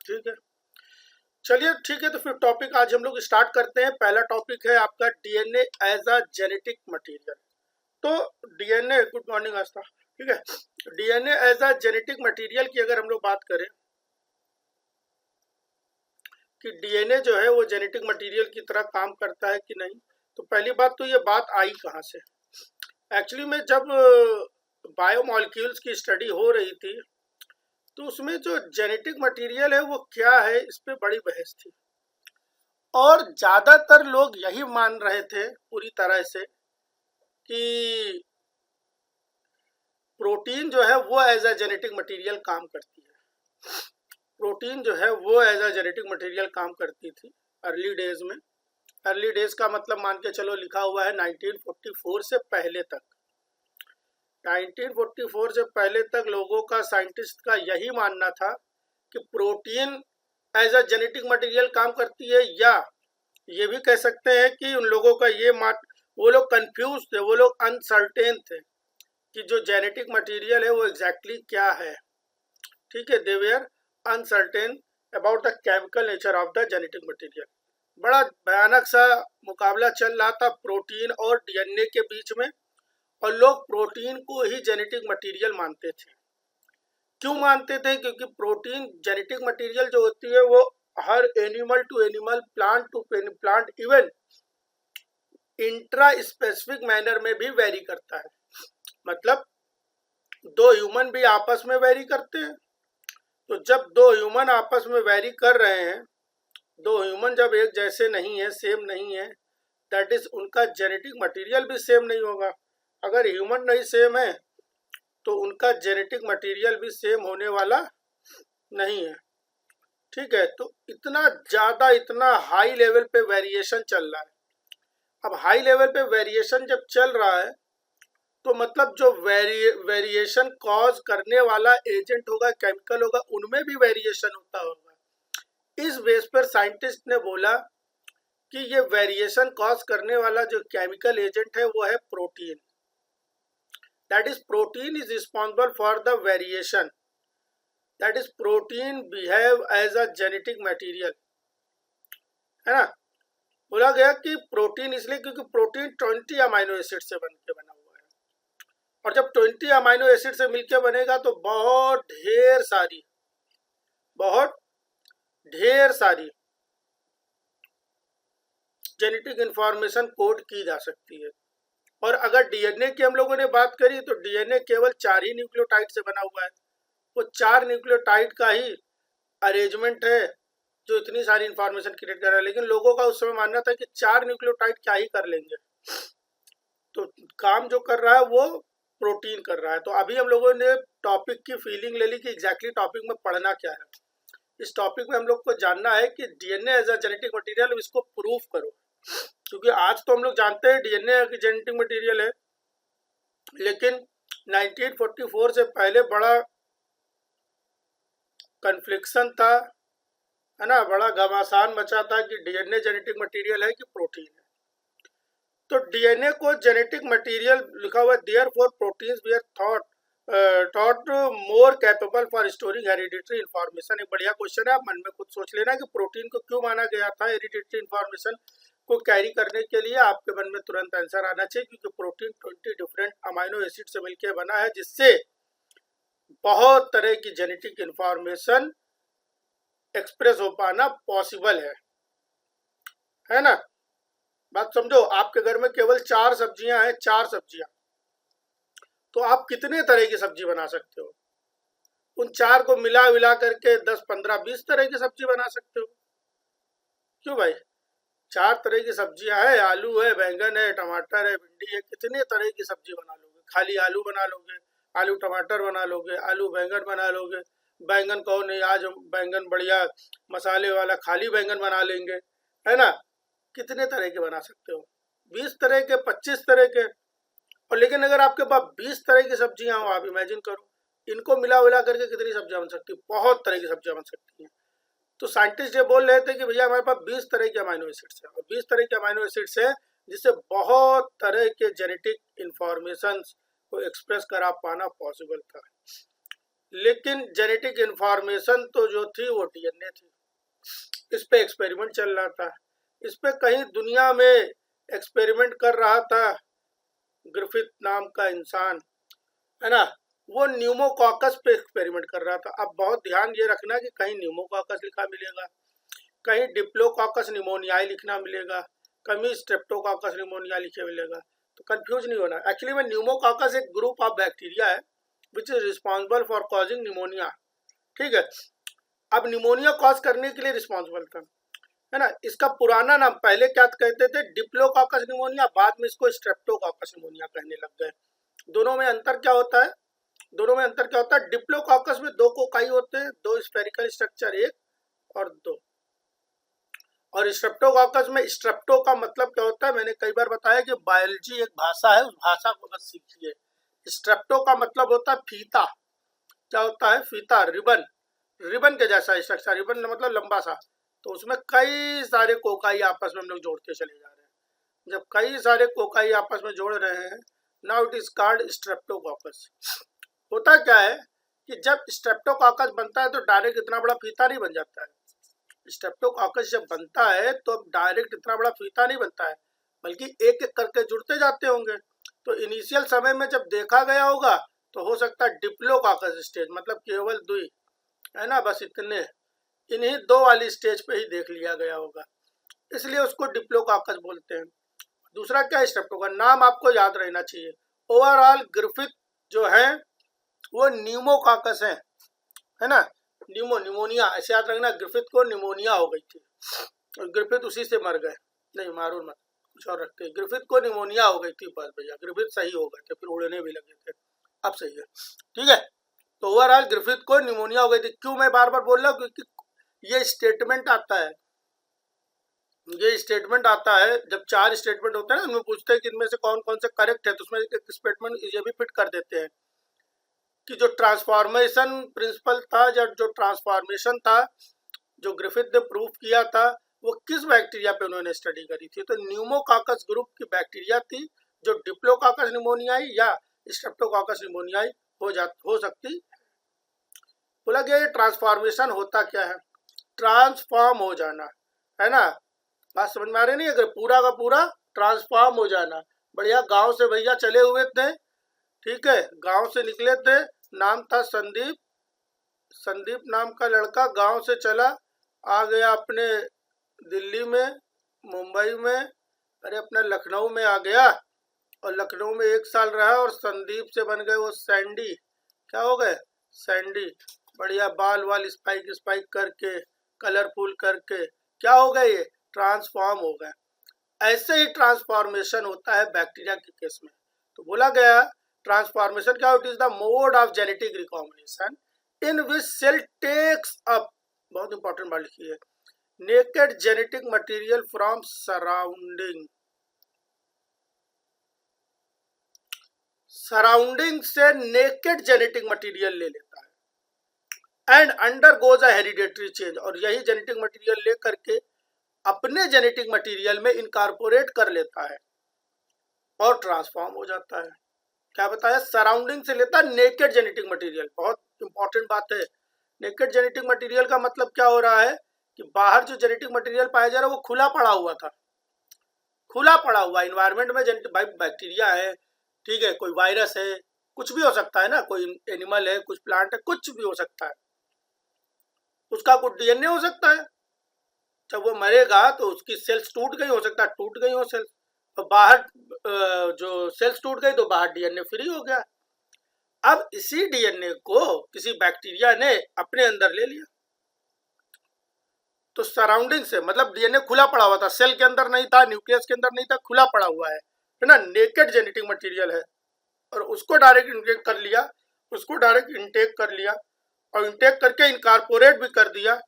ठीक है, चलिए ठीक है, तो फिर टॉपिक आज हम लोग स्टार्ट करते हैं। पहला टॉपिक है आपका DNA as a genetic material. तो डीएनए, गुड मॉर्निंग आस्था। ठीक है, DNA as a genetic material की अगर हम लोग बात करें कि डीएनए जो है वो जेनेटिक मटेरियल की तरह काम करता है कि नहीं, तो पहली बात तो ये बात आई कहाँ से। एक्चुअली में जब बायोमॉलिक्यूल्स की स्टडी हो रही थी तो उसमें जो जेनेटिक मटेरियल है वो क्या है, इस पे बड़ी बहस थी। और ज्यादातर लोग यही मान रहे थे पूरी तरह से कि प्रोटीन जो है वो एज अ जेनेटिक मटेरियल काम करती है। प्रोटीन जो है वो एज अ जेनेटिक मटेरियल काम करती थी अर्ली डेज में। अर्ली डेज का मतलब मान के चलो लिखा हुआ है 1944 से पहले तक। 1944 से पहले तक लोगों का, साइंटिस्ट का यही मानना था कि protein as a genetic material काम करती है, या ये भी कह सकते हैं कि उन लोगों का ये मान, वो लोग कंफ्यूज थे, वो लोग अनसर्टेन थे कि जो जेनेटिक मटेरियल है वो एग्जैक्टली क्या है। ठीक है, they were uncertain about the chemical nature of the genetic material. बड़ा भयानक सा मुकाबला चल रहा था प्रोटीन और डीएनए के बीच में, और लोग प्रोटीन को ही जेनेटिक मटेरियल मानते थे। क्यों मानते थे? क्योंकि प्रोटीन जेनेटिक मटेरियल जो होती है वो हर animal to animal, plant to plant, even intra specific manner में भी वेरी करता है। मतलब दो ह्यूमन भी आपस में वेरी करते हैं। तो जब दो ह्यूमन आपस में वेरी कर रहे हैं, दो ह्यूमन जब एक जैसे नहीं है, सेम नहीं है, दैट इज उनका जेनेटिक मटेरियल भी सेम नहीं होगा। अगर ह्यूमन नहीं सेम है तो उनका जेनेटिक मटेरियल भी सेम होने वाला नहीं है। ठीक है, तो इतना ज्यादा, इतना हाई लेवल पे वेरिएशन चल रहा है। अब हाई लेवल पे वेरिएशन जब चल रहा है तो मतलब जो वेरिएशन कॉज करने वाला एजेंट होगा, केमिकल होगा, उनमें भी वेरिएशन होता होगा। इस बेस पर साइंटिस्ट ने बोला कि ये वेरिएशन कॉज करने वाला जो केमिकल एजेंट है वो है protein. That is protein is responsible for the variation, that is protein behave as a genetic material, है ना। बोला गया कि प्रोटीन इसलिए क्योंकि प्रोटीन 20 अमाइनो एसिड से बन के बना हुआ है, और जब 20 अमाइनो एसिड से मिलकर बनेगा तो बहुत ढेर सारी जेनेटिक इंफॉर्मेशन कोड की जा सकती है। और अगर डीएनए की हम लोगों ने बात करी तो डीएनए केवल 4 ही न्यूक्लियोटाइड से बना हुआ है। वो 4 न्यूक्लियोटाइड का ही अरेंजमेंट है जो इतनी सारी इंफॉर्मेशन क्रिएट कर रहा है। लेकिन लोगों का उस समय मानना था कि 4 न्यूक्लियोटाइड क्या ही कर लेंगे, तो काम जो कर रहा है वो प्रोटीन कर रहा है। तो अभी हम लोगों ने टॉपिक की फीलिंग ले ली कि एग्जैक्टली टॉपिक में पढ़ना क्या है। इस टॉपिक में हम लोग को जानना है कि DNA as a genetic material, इसको प्रूफ करो। क्योंकि आज तो हम लोग जानते हैं डीएनए की जेनेटिक मटेरियल है, लेकिन 1944 से पहले बड़ा कन्फ्लिक्शन था, है ना, बड़ा घमासान मचा था कि डीएनए जेनेटिक मटेरियल है कि प्रोटीन है। तो डीएनए को जेनेटिक मटेरियल लिखा हुआ है, therefore proteins we are thought more capable for storing hereditary information. एक बढ़िया क्वेश्चन है, आप मन में खुद सोच लेना कि प्रोटीन को क्यों माना गया था हेरिडिटरी इन्फॉर्मेशन को कैरी करने के लिए। आपके मन में तुरंत आंसर आना चाहिए, क्योंकि प्रोटीन 20 डिफरेंट अमाइनो एसिड से मिलकर बना है, जिससे बहुत तरह की जेनेटिक इंफॉर्मेशन एक्सप्रेस हो पाना पॉसिबल है ना। बात समझो, आपके घर में केवल 4 सब्जियां हैं, 4 सब्जियां, तो आप कितने तरह की सब्जी बना सकते हो? उन 4 को मिला विला करके 10, 15, 20 तरह की सब्जी बना सकते हो। क्यों भाई? 4 तरह की सब्जियां हैं, आलू है, बैंगन है, टमाटर है, भिंडी है, कितने तरह की सब्जी बना लोगे? खाली आलू बना लोगे, आलू टमाटर बना लोगे, आलू बैंगन बना लोगे, बैंगन कहो नहीं आज हम बैंगन बढ़िया मसाले वाला खाली बैंगन बना लेंगे, है ना। कितने तरह के बना सकते हो? 20 तरह के, 25 तरह के। और लेकिन अगर आपके पास 20 तरह की सब्जियां हो, आप इमेजिन करो इनको मिला विला करके कितनी सब्जियां बन सकती है? बहुत तरह की सब्जियां बन सकती हैं। तो साइंटिस्ट ये बोल रहे थे कि भैया हमारे पास 20 तरह के अमाइनो एसिड्स है, और 20 तरह के अमाइनो एसिड्स है जिससे बहुत तरह के जेनेटिक इंफॉर्मेशन को एक्सप्रेस करा पाना पॉसिबल था। लेकिन जेनेटिक इंफॉर्मेशन तो जो थी वो डीएनए थी। इस पे एक्सपेरिमेंट चल रहा था, इस पे कहीं दुनिया में एक्सपेरिमेंट कर रहा था ग्रिफिथ नाम का इंसान, है ना। वो न्यूमोकॉकस पे एक्सपेरिमेंट कर रहा था। अब बहुत ध्यान ये रखना कि कहीं न्यूमोकॉकस लिखा मिलेगा, कहीं डिप्लोकॉकस निमोनियाई लिखना मिलेगा, कहीं स्ट्रेप्टोकॉकस निमोनिया लिखे मिलेगा, तो कंफ्यूज नहीं होना। एक्चुअली में न्यूमोकॉकस एक ग्रुप ऑफ बैक्टीरिया है which is responsible for causing pneumonia, ठीक है। अब निमोनिया कॉज करने के लिए रिस्पॉन्सिबल था, है ना। इसका पुराना नाम पहले क्या कहते थे, डिप्लोकॉकस निमोनिया, बाद में इसको स्ट्रेप्टोकॉकस निमोनिया कहने लग गए। दोनों में अंतर क्या होता है, डिप्लोकॉकस में 2 कोकाई होते हैं, 2 स्फेरिकल स्ट्रक्चर, 1 और 2। और स्ट्रेप्टोकॉकस में स्ट्रेप्टो का मतलब क्या होता है, मैंने कई बार बताया कि बायोलॉजी एक भाषा है, उस भाषा को बस सीखिए। स्ट्रेप्टो का मतलब होता है फीता। क्या होता है, फीता, रिबन, रिबन के जैसा स्ट्रक्चर, रिबन मतलब लंबा सा। तो उसमें कई सारे कोकाई आपस में हम लोग जोड़ते चले जा रहे हैं। जब कई सारे कोकाई आपस में जोड़ रहे हैं, now it is called streptococcus. होता क्या है कि जब स्ट्रेप्टोकॉकस बनता है तो डायरेक्ट इतना बड़ा फीता नहीं बन जाता है। स्ट्रेप्टोकॉकस जब बनता है तो डायरेक्ट इतना बड़ा फीता नहीं बनता है, बल्कि एक एक करके जुड़ते जाते होंगे। तो इनिशियल समय में जब देखा गया होगा तो हो सकता है डिप्लोकॉकस स्टेज, मतलब केवल 2, है ना, बस इतने, इन्हीं 2 वाली स्टेज पे ही देख लिया गया होगा, इसलिए उसको डिप्लोकॉकस बोलते हैं। दूसरा क्या है, स्ट्रेप्टोकॉकस, नाम आपको याद रहना चाहिए। ओवरऑल ग्रिफिथ जो है वो न्यूमोकॉकस है ना। निमोनिया ऐसे याद रखना, ग्रिफिथ को निमोनिया हो गई थी और ग्रिफिथ उसी से मर गए। नहीं, मारो मत, कुछ और रखते हैं। ग्रिफिथ को निमोनिया हो गई थी, बस भैया, ग्रिफिथ सही हो गए थे, फिर उड़ने भी लगे थे, अब सही है, ठीक है। तो ओवरऑल ग्रिफिथ को निमोनिया हो गई थी। क्यों मैं बार बार बोल रहा हूँ, क्योंकि ये स्टेटमेंट आता है, जब 4 स्टेटमेंट होते हैं ना, उनमें पूछते हैं कि इनमें से कौन कौन से करेक्ट है, तो उसमें एक स्टेटमेंट ये भी फिट कर देते हैं कि जो ट्रांसफॉर्मेशन प्रिंसिपल था, जो ट्रांसफॉर्मेशन था जो ग्रिफिथ ने प्रूव किया था, वो किस बैक्टीरिया पे उन्होंने स्टडी करी थी। तो न्यूमोकॉकस ग्रुप की बैक्टीरिया थी, जो डिप्लोकॉकस निमोनियाई या स्ट्रेप्टोकॉकस निमोनियाई हो सकती। बोला गया ये ट्रांसफॉर्मेशन होता क्या है, ट्रांसफॉर्म हो जाना, है ना। बात समझ में आ रही नहीं, अगर पूरा का पूरा ट्रांसफॉर्म हो जाना। बढ़िया, गांव से भैया चले हुए थे, ठीक है, गांव से निकले थे, नाम था संदीप, संदीप नाम का लड़का गांव से चला, आ गया अपने दिल्ली में, मुंबई में, अरे अपना लखनऊ में आ गया, और लखनऊ में 1 साल रहा और संदीप से बन गए वो सैंडी। क्या हो गए, सैंडी। बढ़िया बाल वाल स्पाइक स्पाइक करके, कलरफुल करके, क्या हो गए, ये ट्रांसफॉर्म हो गए। ऐसे ही ट्रांसफॉर्मेशन होता है बैक्टीरिया के केस में। तो बोला गया ट्रांसफॉर्मेशन क्या, it is the mode of genetic recombination in which sale tax up, बहुत इंपॉर्टेंट बात लिखी है, naked genetic material from surrounding से नेकेड जेनेटिक मटेरियल ले लेता है and under goes a hereditary change, और यही जेनेटिक मटेरियल ले करके अपने जेनेटिक मटेरियल में इनकॉर्पोरेट कर लेता है और ट्रांसफॉर्म हो जाता है। क्या बताया, सराउंडिंग से लेता है नेकेड जेनेटिक मटेरियल, बहुत इंपॉर्टेंट बात है। नेकेड जेनेटिक मटेरियल का मतलब क्या हो रहा है कि बाहर जो जेनेटिक मटेरियल पाया जा रहा है वो खुला पड़ा हुआ था, खुला पड़ा हुआ इन्वायरमेंट में बैक्टीरिया है, ठीक है, कोई वायरस है, कुछ भी हो सकता है ना, कोई एनिमल है, कुछ प्लांट है, कुछ भी हो सकता है, उसका कुछ डीएनए हो सकता है। जब वो मरेगा तो उसकी सेल्स टूट गई, हो सकता है टूट गई हो सेल्स, तो बाहर जो सेल्स टूट गई तो बाहर डीएनए फ्री हो गया। अब इसी डीएनए को किसी बैक्टीरिया ने अपने अंदर ले लिया, तो सराउंडिंग से मतलब डीएनए खुला पड़ा हुआ था, सेल के अंदर नहीं था, न्यूक्लियस के अंदर नहीं था, खुला पड़ा हुआ है ना, नेकेड जेनेटिक मटेरियल है, और उसको डायरेक्ट इंटेक कर लिया, और इंटेक करके इनकॉर्पोरेट भी कर दिया,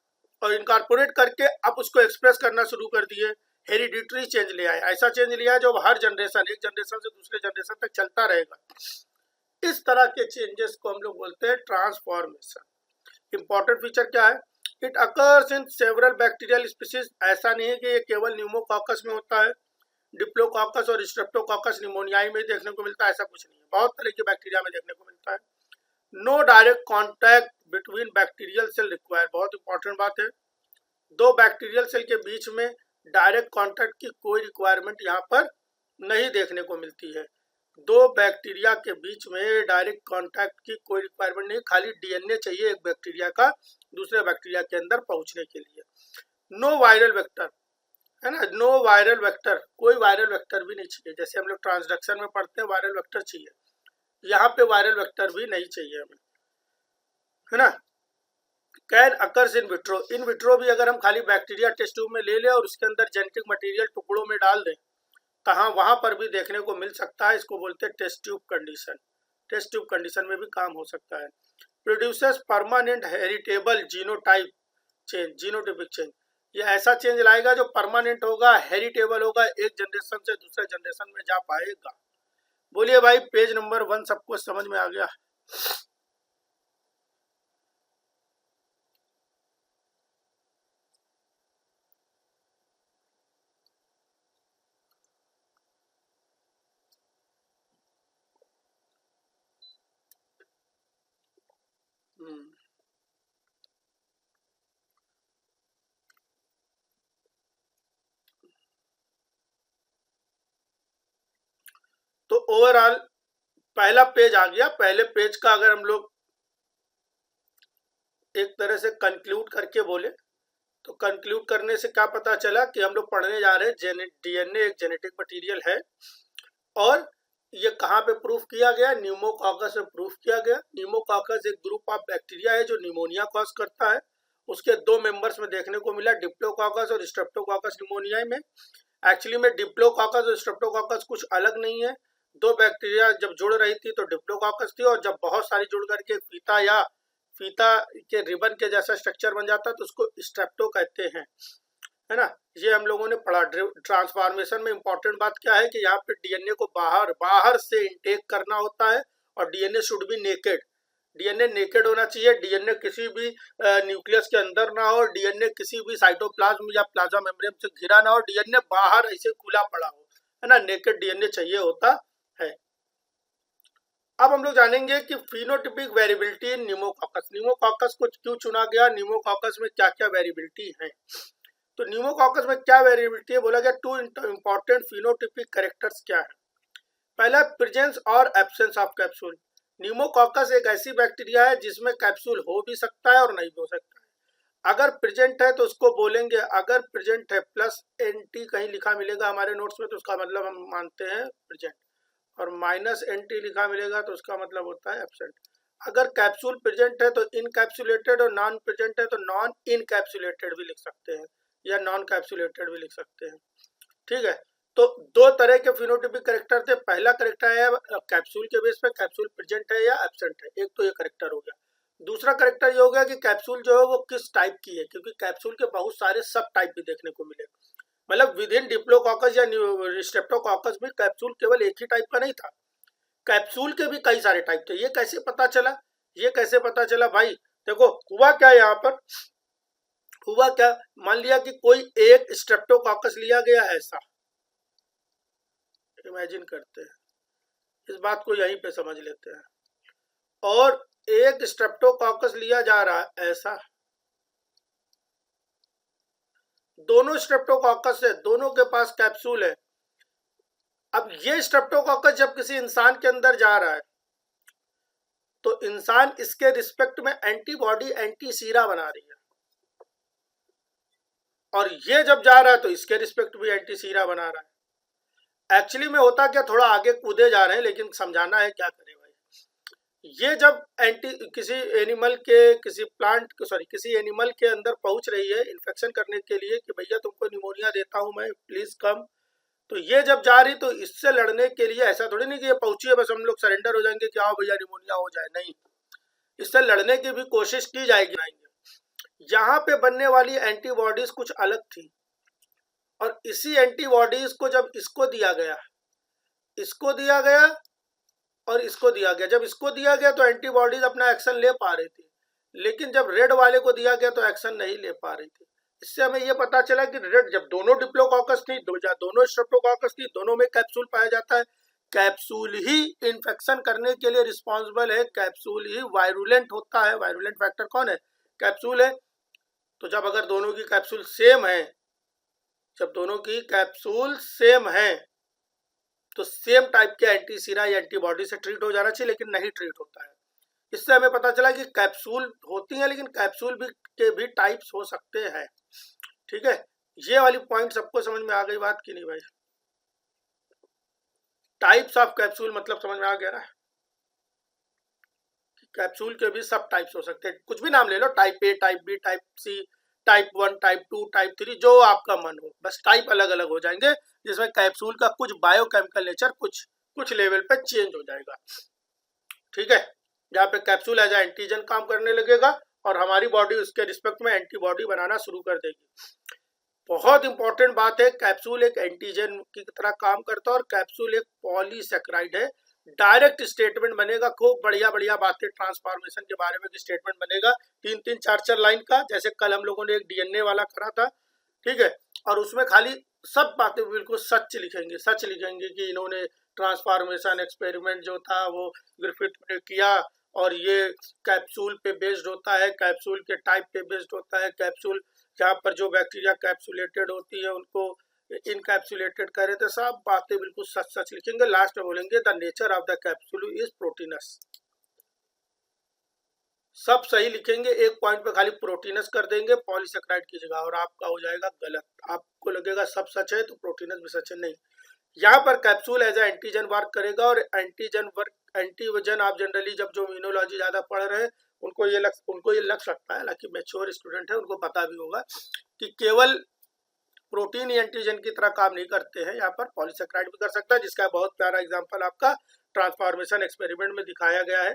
और इनकॉर्पोरेट करके अब उसको एक्सप्रेस करना शुरू कर दिए, हेरिडिटरी चेंज ले आए, ऐसा चेंज लिया जो हर जनरेशन, एक जनरेशन से दूसरे जनरेशन तक चलता रहेगा। इस तरह के चेंजेस को हम लोग बोलते हैं ट्रांसफॉर्मेशन। इंपॉर्टेंट फीचर क्या है, it occurs in several bacterial species, ऐसा नहीं है कि ये केवल न्यूमोकॉकस में होता है, डिप्लोकॉकस और स्ट्रेप्टोकॉकस निमोनियाई में देखने को मिलता है, ऐसा कुछ नहीं है, बहुत तरह के बैक्टीरिया में देखने को मिलता है। No direct contact between bacterial cell require, बहुत इंपॉर्टेंट बात है। दो बैक्टीरियल सेल के बीच में डायरेक्ट कॉन्टैक्ट की कोई रिक्वायरमेंट यहाँ पर नहीं देखने को मिलती है। दो बैक्टीरिया के बीच में डायरेक्ट कांटेक्ट की कोई रिक्वायरमेंट नहीं, खाली डीएनए चाहिए एक बैक्टीरिया का दूसरे बैक्टीरिया के अंदर पहुंचने के लिए। नो वायरल वेक्टर, है ना, नो वायरल वेक्टर, कोई वायरल वेक्टर भी नहीं चाहिए। जैसे हम लोग ट्रांसडक्शन में पढ़ते हैं वायरल वेक्टर चाहिए, यहाँ पे वायरल वेक्टर भी नहीं चाहिए हमें, है ना। Can occurs in vitro, in vitro भी अगर हम खाली बैक्टीरिया टेस्ट ट्यूब में ले लें और उसके अंदर जेनेटिक मटेरियल टुकड़ों में डाल दें, कहाँ वहां पर भी देखने को मिल सकता है। इसको बोलते हैं test tube condition, test tube condition में भी काम हो सकता है। Producers permanent heritable genotype change, genotypic change, ये ऐसा चेंज लाएगा जो परमानेंट होगा, हेरिटेबल होगा, एक जनरेशन से दूसरे जनरेशन में जा पाएगा। बोलिए भाई पेज नंबर 1 सबको समझ में आ गया? तो ओवरऑल पहला पेज आ गया। पहले पेज का अगर हम लोग एक तरह से कंक्लूड करके बोले तो कंक्लूड करने से क्या पता चला कि हम लोग पढ़ने जा रहे हैं डीएनए एक जेनेटिक मटेरियल है, और ये कहाँ पे प्रूफ किया गया? न्यूमोकॉकस में प्रूफ किया गया। न्यूमोकॉकस एक ग्रुप ऑफ बैक्टीरिया है जो निमोनिया कॉज करता है। उसके दो मेंबर्स में देखने को मिला, डिप्लोकॉकस और स्ट्रेप्टोकॉकस निमोनिया में। एक्चुअली में डिप्लोकॉकस और स्ट्रेप्टोकॉकस कुछ अलग नहीं है। दो बैक्टीरिया जब जुड़ रही थी तो डिप्लोकॉकस थी, और जब बहुत सारी जुड़ करके फीता या फीता के रिबन के जैसा स्ट्रक्चर बन जाता है तो उसको स्ट्रेप्टो कहते हैं, है ना। ये हम लोगों ने पढ़ा। ट्रांसफॉर्मेशन में इंपॉर्टेंट बात क्या है कि यहाँ पे डीएनए को बाहर से इनटेक करना होता है, और DNA should be naked, DNA naked होना चाहिए। डीएनए किसी भी न्यूक्लियस के अंदर ना हो, डीएनए किसी भी साइटोप्लाज्म या प्लाज्मा मेम्ब्रेन से घिरा ना हो, डीएनए बाहर ऐसे खुला पड़ा हो, है ना, नेकेड डीएनए चाहिए होता है। अब हम लोग जानेंगे कि फिनोटिपिक वेरिएबिलिटी इन न्यूमोकॉकस, न्यूमोकॉकस को क्यों चुना गया, न्यूमोकॉकस में क्या क्या वेरिएबिलिटी है। तो न्यूमोकॉकस में क्या वेरिएबिलिटी है, बोला गया टू इंपॉर्टेंट फिनोटिपिक कैरेक्टर्स क्या है। पहला प्रेजेंस और एब्सेंस ऑफ कैप्सूल। न्यूमोकॉकस एक ऐसी बैक्टीरिया है जिसमें कैप्सूल हो भी सकता है और नहीं हो सकता है। अगर प्रेजेंट है तो उसको बोलेंगे, अगर प्रेजेंट है प्लस एनटी कहीं लिखा मिलेगा हमारे नोट्स में तो उसका मतलब हम मानते हैं प्रेजेंट, और माइनस एनटी लिखा मिलेगा तो उसका मतलब होता है एब्सेंट। अगर कैप्सूल प्रेजेंट है तो इनकैप्सुलेटेड, और नॉन प्रेजेंट है तो नॉन इनकैप्सुलेटेड भी लिख सकते हैं, या नॉन कैप्सुलेटेड भी लिख सकते हैं, ठीक है। तो दो तरह के फिनोटिपिक करेक्टर थे। पहला करेक्टर है कैप्सूल के बेस पे, कैप्सूल प्रेजेंट है या एब्सेंट है, एक तो ये करेक्टर हो गया। दूसरा करेक्टर ये हो गया कि कैप्सूल जो है वो किस टाइप की है, क्योंकि कैप्सूल के बहुत सारे सब टाइप भी देखने को मिले। मतलब विद इन डिप्लोकॉकस या स्ट्रेप्टोकॉकस भी कैप्सूल केवल एक ही टाइप का नहीं था, कैप्सूल के भी कई सारे टाइप थे। ये कैसे पता चला, ये कैसे पता चला भाई? देखो हुआ क्या यहाँ पर, हुआ क्या, मान लिया कि कोई एक स्ट्रेप्टोकॉकस लिया गया, ऐसा इमेजिन करते हैं, इस बात को यहीं पे समझ लेते हैं, और एक स्ट्रेप्टोकॉकस लिया जा रहा है ऐसा, दोनों स्ट्रेप्टोकॉकस है, दोनों के पास कैप्सूल है। अब ये स्ट्रेप्टोकॉकस जब किसी इंसान के अंदर जा रहा है तो इंसान इसके रिस्पेक्ट में एंटीबॉडी एंटी सीरा बना रही है, और ये जब जा रहा है तो इसके रिस्पेक्ट भी एंटी सीरा बना रहा है। एक्चुअली में होता क्या, थोड़ा आगे कूदे जा रहे हैं लेकिन समझाना है, क्या करें भाई। ये जब किसी एनिमल के किसी प्लांट सॉरी किसी एनिमल के अंदर पहुंच रही है इन्फेक्शन करने के लिए कि भैया तुमको निमोनिया देता हूं मैं, प्लीज कम, तो ये जब जा रही तो इससे लड़ने के लिए, ऐसा थोड़ी नहीं कि ये पहुंची है बस हम लोग सरेंडर हो जाएंगे कि आओ भैया निमोनिया हो जाए, नहीं, इससे लड़ने की भी कोशिश की जाएगी। यहाँ पे बनने वाली एंटीबॉडीज कुछ अलग थी, और इसी एंटीबॉडीज को जब इसको दिया गया, इसको दिया गया और इसको दिया गया, जब इसको दिया गया तो एंटीबॉडीज अपना एक्शन ले पा रही थी, लेकिन जब रेड वाले को दिया गया तो एक्शन नहीं ले पा रही थी। इससे हमें यह पता चला कि रेड जब दोनों डिप्लोकॉकस थी, दोनों स्ट्रेप्टोकॉकस थी, दोनों में कैप्सूल पाया जाता है, कैप्सूल ही इन्फेक्शन करने के लिए रिस्पॉन्सिबल है, कैप्सूल ही वायरुलेंट होता है। वायरुलेंट फैक्टर कौन है? कैप्सूल है। तो जब अगर दोनों की कैप्सूल सेम है, जब दोनों की कैप्सूल सेम है तो सेम टाइप के एंटीसीरा या एंटीबॉडी से ट्रीट हो जाना चाहिए, लेकिन नहीं ट्रीट होता है। इससे हमें पता चला कि कैप्सूल होती है, लेकिन कैप्सूल भी के भी टाइप्स हो सकते हैं। ठीक है, ये वाली पॉइंट सबको समझ में आ गई बात की नहीं भाई? टाइप्स ऑफ कैप्सूल मतलब समझ में आ गया ना? कैप्सूल के भी सब टाइप्स हो सकते हैं, कुछ भी नाम ले लो, type A, type B, type C, type 1, type 2, type 3, जो आपका मन हो, बस टाइप अलग अलग हो जाएंगे, जिसमें कैप्सूल का कुछ बायोकेमिकल नेचर कुछ लेवल पे चेंज हो जाएगा। ठीक है, जहाँ पे कैप्सूल एज एंटीजन काम करने लगेगा और हमारी बॉडी उसके रिस्पेक्ट में एंटीबॉडी बनाना शुरू कर देगी। बहुत इंपॉर्टेंट बात है, कैप्सूल एक एंटीजन की तरह काम करता है और कैप्सूल एक पॉलीसेक्राइड है। डायरेक्ट स्टेटमेंट बनेगा, खूब बढ़िया बढ़िया बातें ट्रांसफॉर्मेशन के बारे में स्टेटमेंट बनेगा, 3-3, 4-4 लाइन का, जैसे कल हम लोगों ने एक डीएनए वाला करा था। ठीक है, और उसमें खाली सब बातें बिल्कुल सच लिखेंगे, सच लिखेंगे कि इन्होंने ट्रांसफॉर्मेशन एक्सपेरिमेंट जो था वो ग्रिफिथ ने किया और ये कैप्सूल पे बेस्ड होता है, कैप्सूल के टाइप पे बेस्ड होता है, कैप्सूल जहाँ पर जो बैक्टीरिया कैप्सुलेटेड होती है उनको इनकैप्सुलेटेड करे, तो सब बातें बिल्कुल सच सच लिखेंगे। लास्ट में बोलेंगे the nature of the capsule is proteins, सब सही लिखेंगे। एक पॉइंट पे खाली प्रोटीनस कर देंगे पॉलीसेक्राइड की जगह और आपका हो जाएगा गलत। आपको लगेगा सब सच है तो प्रोटीनस भी सच है, नहीं। यहाँ पर capsule as a antigen work करेगा और एंटीजन वर्क, एंटीजन आप जनरली जब जो इम्यूनोलॉजी ज्यादा पढ़ रहे हैं उनको ये लग सकता है, हालांकि मैच्योर स्टूडेंट है उनको पता भी होगा कि केवल प्रोटीन ही एंटीजन की तरह काम नहीं करते हैं, यहाँ पर पॉलीसेक्राइड भी कर सकता है, जिसका बहुत प्यारा एग्जांपल आपका ट्रांसफॉर्मेशन एक्सपेरिमेंट में दिखाया गया है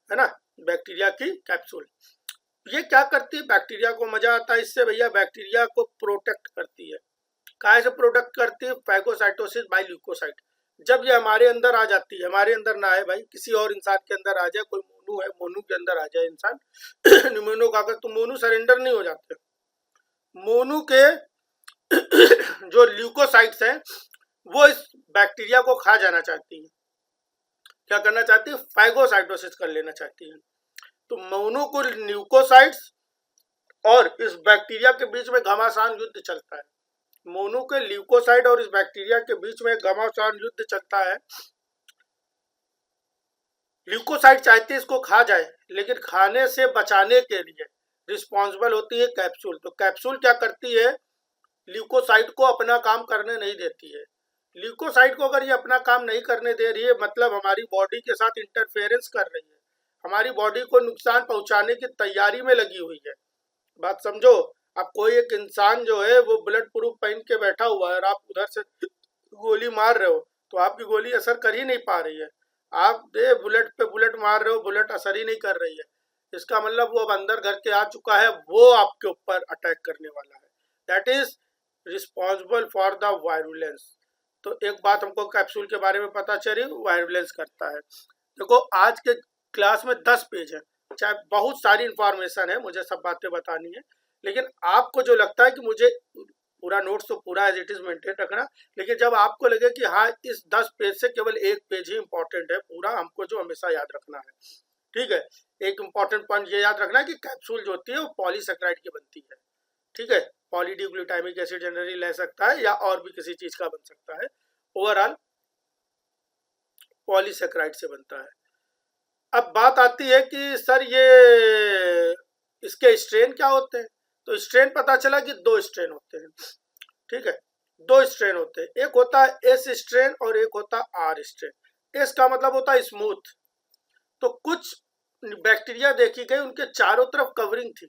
ना, बैक्टीरिया की कैप्सूल। ये क्या करती है? बैक्टीरिया को मजा आता है इससे भैया, बैक्टीरिया को प्रोटेक्ट करती है। काहे से प्रोटेक्ट करती है? Phagocytosis by leucocyte. जब ये हमारे अंदर आ जाती है, हमारे अंदर ना आए भाई, किसी और इंसान के अंदर आ जाए, कोई मोनू है, मोनू के अंदर आ जाए इंसान निमोनोकाकस, तो मोनू सरेंडर नहीं हो जाते। मोनू के जो ल्यूकोसाइट्स हैं वो इस बैक्टीरिया को खा जाना चाहती है। क्या करना चाहती है? फैगोसाइटोसिस कर लेना चाहती है। तो मोनू को ल्यूकोसाइट्स और इस बैक्टीरिया के बीच में घमासान युद्ध चलता है। मोनू के ल्यूकोसाइट और इस बैक्टीरिया के बीच में घमासान युद्ध चलता है। ल्यूकोसाइट चाहती है इसको खा जाए, लेकिन खाने से बचाने के लिए रिस्पॉन्सिबल होती है कैप्सूल। तो कैप्सूल क्या करती है? ल्यूकोसाइट को अपना काम करने नहीं देती है। ल्यूकोसाइट को अगर ये अपना काम नहीं करने दे रही है, मतलब हमारी बॉडी के साथ इंटरफेरेंस कर रही है, हमारी बॉडी को नुकसान पहुंचाने की तैयारी में लगी हुई है। बात समझो, अब कोई एक इंसान जो है वो बुलेट प्रूफ पहन के बैठा हुआ है और आप उधर से गोली मार रहे हो, तो आपकी गोली असर कर ही नहीं पा रही है। आप दे बुलेट पे बुलेट मार रहे हो, बुलेट असर ही नहीं कर रही है, इसका मतलब वो अब अंदर घर के आ चुका है, वो आपके ऊपर अटैक करने वाला है। That is responsible for the virulence. तो एक बात हमको कैप्सूल के बारे में पता चली, वायरुलेंस करता है। देखो आज के क्लास में 10 पेज है, चाहे बहुत सारी इंफॉर्मेशन है, मुझे सब बातें बतानी है, लेकिन आपको जो लगता है कि मुझे पूरा नोट्स तो पूरा एज इट इज मेंटेन रखना, लेकिन जब आपको लगे कि हाँ इस 10 पेज से केवल एक पेज ही इंपॉर्टेंट है, पूरा हमको जो हमेशा याद रखना है। ठीक है, एक इंपॉर्टेंट पॉइंट ये याद रखना है कि कैप्सूल जो होती है वो पॉलीसेक्राइड की बनती है। ठीक है, पॉलीडिग्लूटामिक एसिड जनरली ले सकता है या और भी किसी चीज का बन सकता है, ओवरऑल पॉलीसेक्राइड से बनता है। अब बात आती है कि सर ये इसके स्ट्रेन क्या होते हैं? तो स्ट्रेन पता चला कि 2 स्ट्रेन होते हैं। ठीक है, 2 स्ट्रेन होते हैं, एक होता है एस स्ट्रेन और एक होता है आर स्ट्रेन। एस का मतलब होता है स्मूथ। तो कुछ बैक्टीरिया देखी गई उनके चारों तरफ कवरिंग थी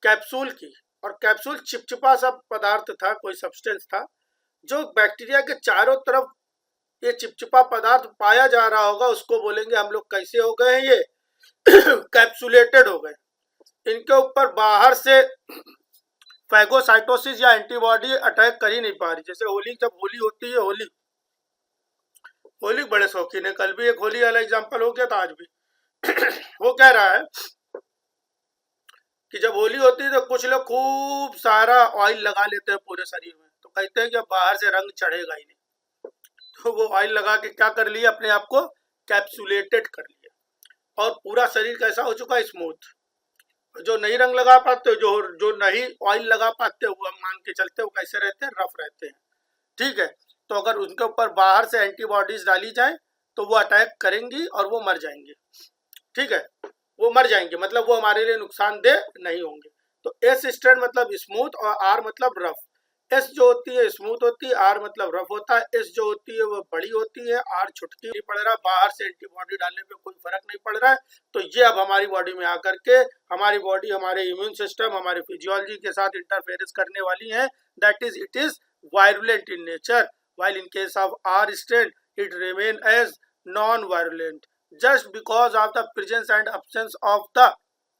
कैप्सूल की, और कैप्सूल चिपचिपा सा पदार्थ था, कोई सब्सटेंस था, जो बैक्टीरिया के चारों तरफ ये चिपचिपा पदार्थ पाया जा रहा होगा, उसको बोलेंगे हम लोग कैसे हो गए हैं ये कैप्सुलेटेड हो गए। इनके ऊपर बाहर से फैगोसाइटोसिस या एंटीबॉडी अटैक कर ही नहीं पा रही। जैसे होली, जब होली होती है, होली बड़े शौकीन है, कल भी एक होली वाला एग्जाम्पल हो गया था, आज भी वो कह रहा है कि जब होली होती है तो कुछ लोग खूब सारा ऑयल लगा लेते हैं पूरे शरीर में, तो कहते हैं कि अब बाहर से रंग चढ़ेगा ही नहीं। तो वो ऑयल लगा के क्या कर लिया, अपने आप को कैप्सुलेटेड कर लिया और पूरा शरीर कैसा हो चुका है, स्मूथ। जो नहीं रंग लगा पाते, जो जो नहीं ऑयल लगा पाते, वो हम मान के चलते, वो कैसे रहते हैं, रफ रहते हैं। ठीक है, तो अगर उनके ऊपर बाहर से एंटीबॉडीज डाली जाए तो वो अटैक करेंगी और वो मर जाएंगे। ठीक है, वो मर जाएंगे, मतलब वो हमारे लिए नुकसानदेह नहीं होंगे। तो एस स्ट्रेन मतलब स्मूथ और आर मतलब रफ। एस जो होती है स्मूथ होती है, आर मतलब रफ होता है। एस जो होती है वो बड़ी होती है, आर छुटकी नहीं पड़ रहा, बाहर से एंटीबॉडी डालने पे कोई फर्क नहीं पड़ रहा है। तो ये अब हमारी बॉडी में आकर के हमारी बॉडी, हमारे इम्यून सिस्टम, हमारे फिजियोलॉजी के साथ इंटरफेरेंस करने वाली है। That is it is virulent in nature, while in case of R strain it remain as non-virulent just because of the presence and absence of the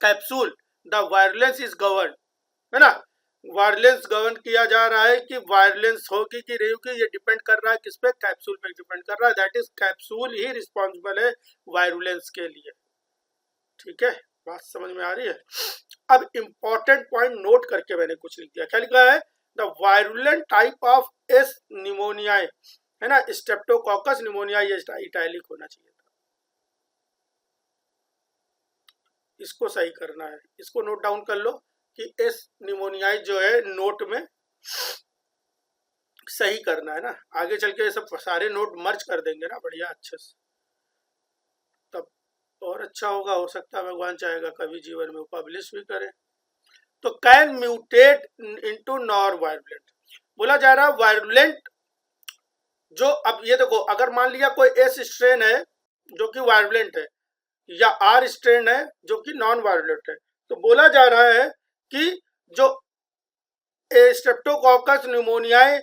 capsule. The virulence is governed, है ना, virulence govern किया जा रहा है कि virulence होगी कि नहीं होगी, ये डिपेंड कर रहा है किस पे, कैप्सूल पे डिपेंड कर रहा है। That is capsule he responsible है वायरुलेंस के लिए। ठीक है, बात समझ में आ रही है। अब इंपॉर्टेंट पॉइंट नोट करके मैंने कुछ लिख दिया, क्या लिखा है, the virulent type of S pneumonia, है ना, स्ट्रेप्टोकोकस निमोनिया, ये इटैलिक होना चाहिए था, इसको सही करना है, इसको नोट डाउन कर लो कि एस निमोनिया जो है नोट में सही करना है ना, आगे चल के सब सारे नोट मर्ज कर देंगे ना बढ़िया अच्छे से, तब और अच्छा होगा। हो सकता है भगवान चाहेगा कभी जीवन में पब्लिश भी करें। तो can mutate into non virulent, बोला जा रहा वायरुलेंट जो, अब ये देखो, अगर मान लिया कोई एस स्ट्रेन है जो कि वायरुलेंट है या आर स्ट्रेन है जो कि नॉन वायरुलेंट है, तो बोला जा रहा है कि जो स्ट्रेप्टोकोकस न्यूमोनियाए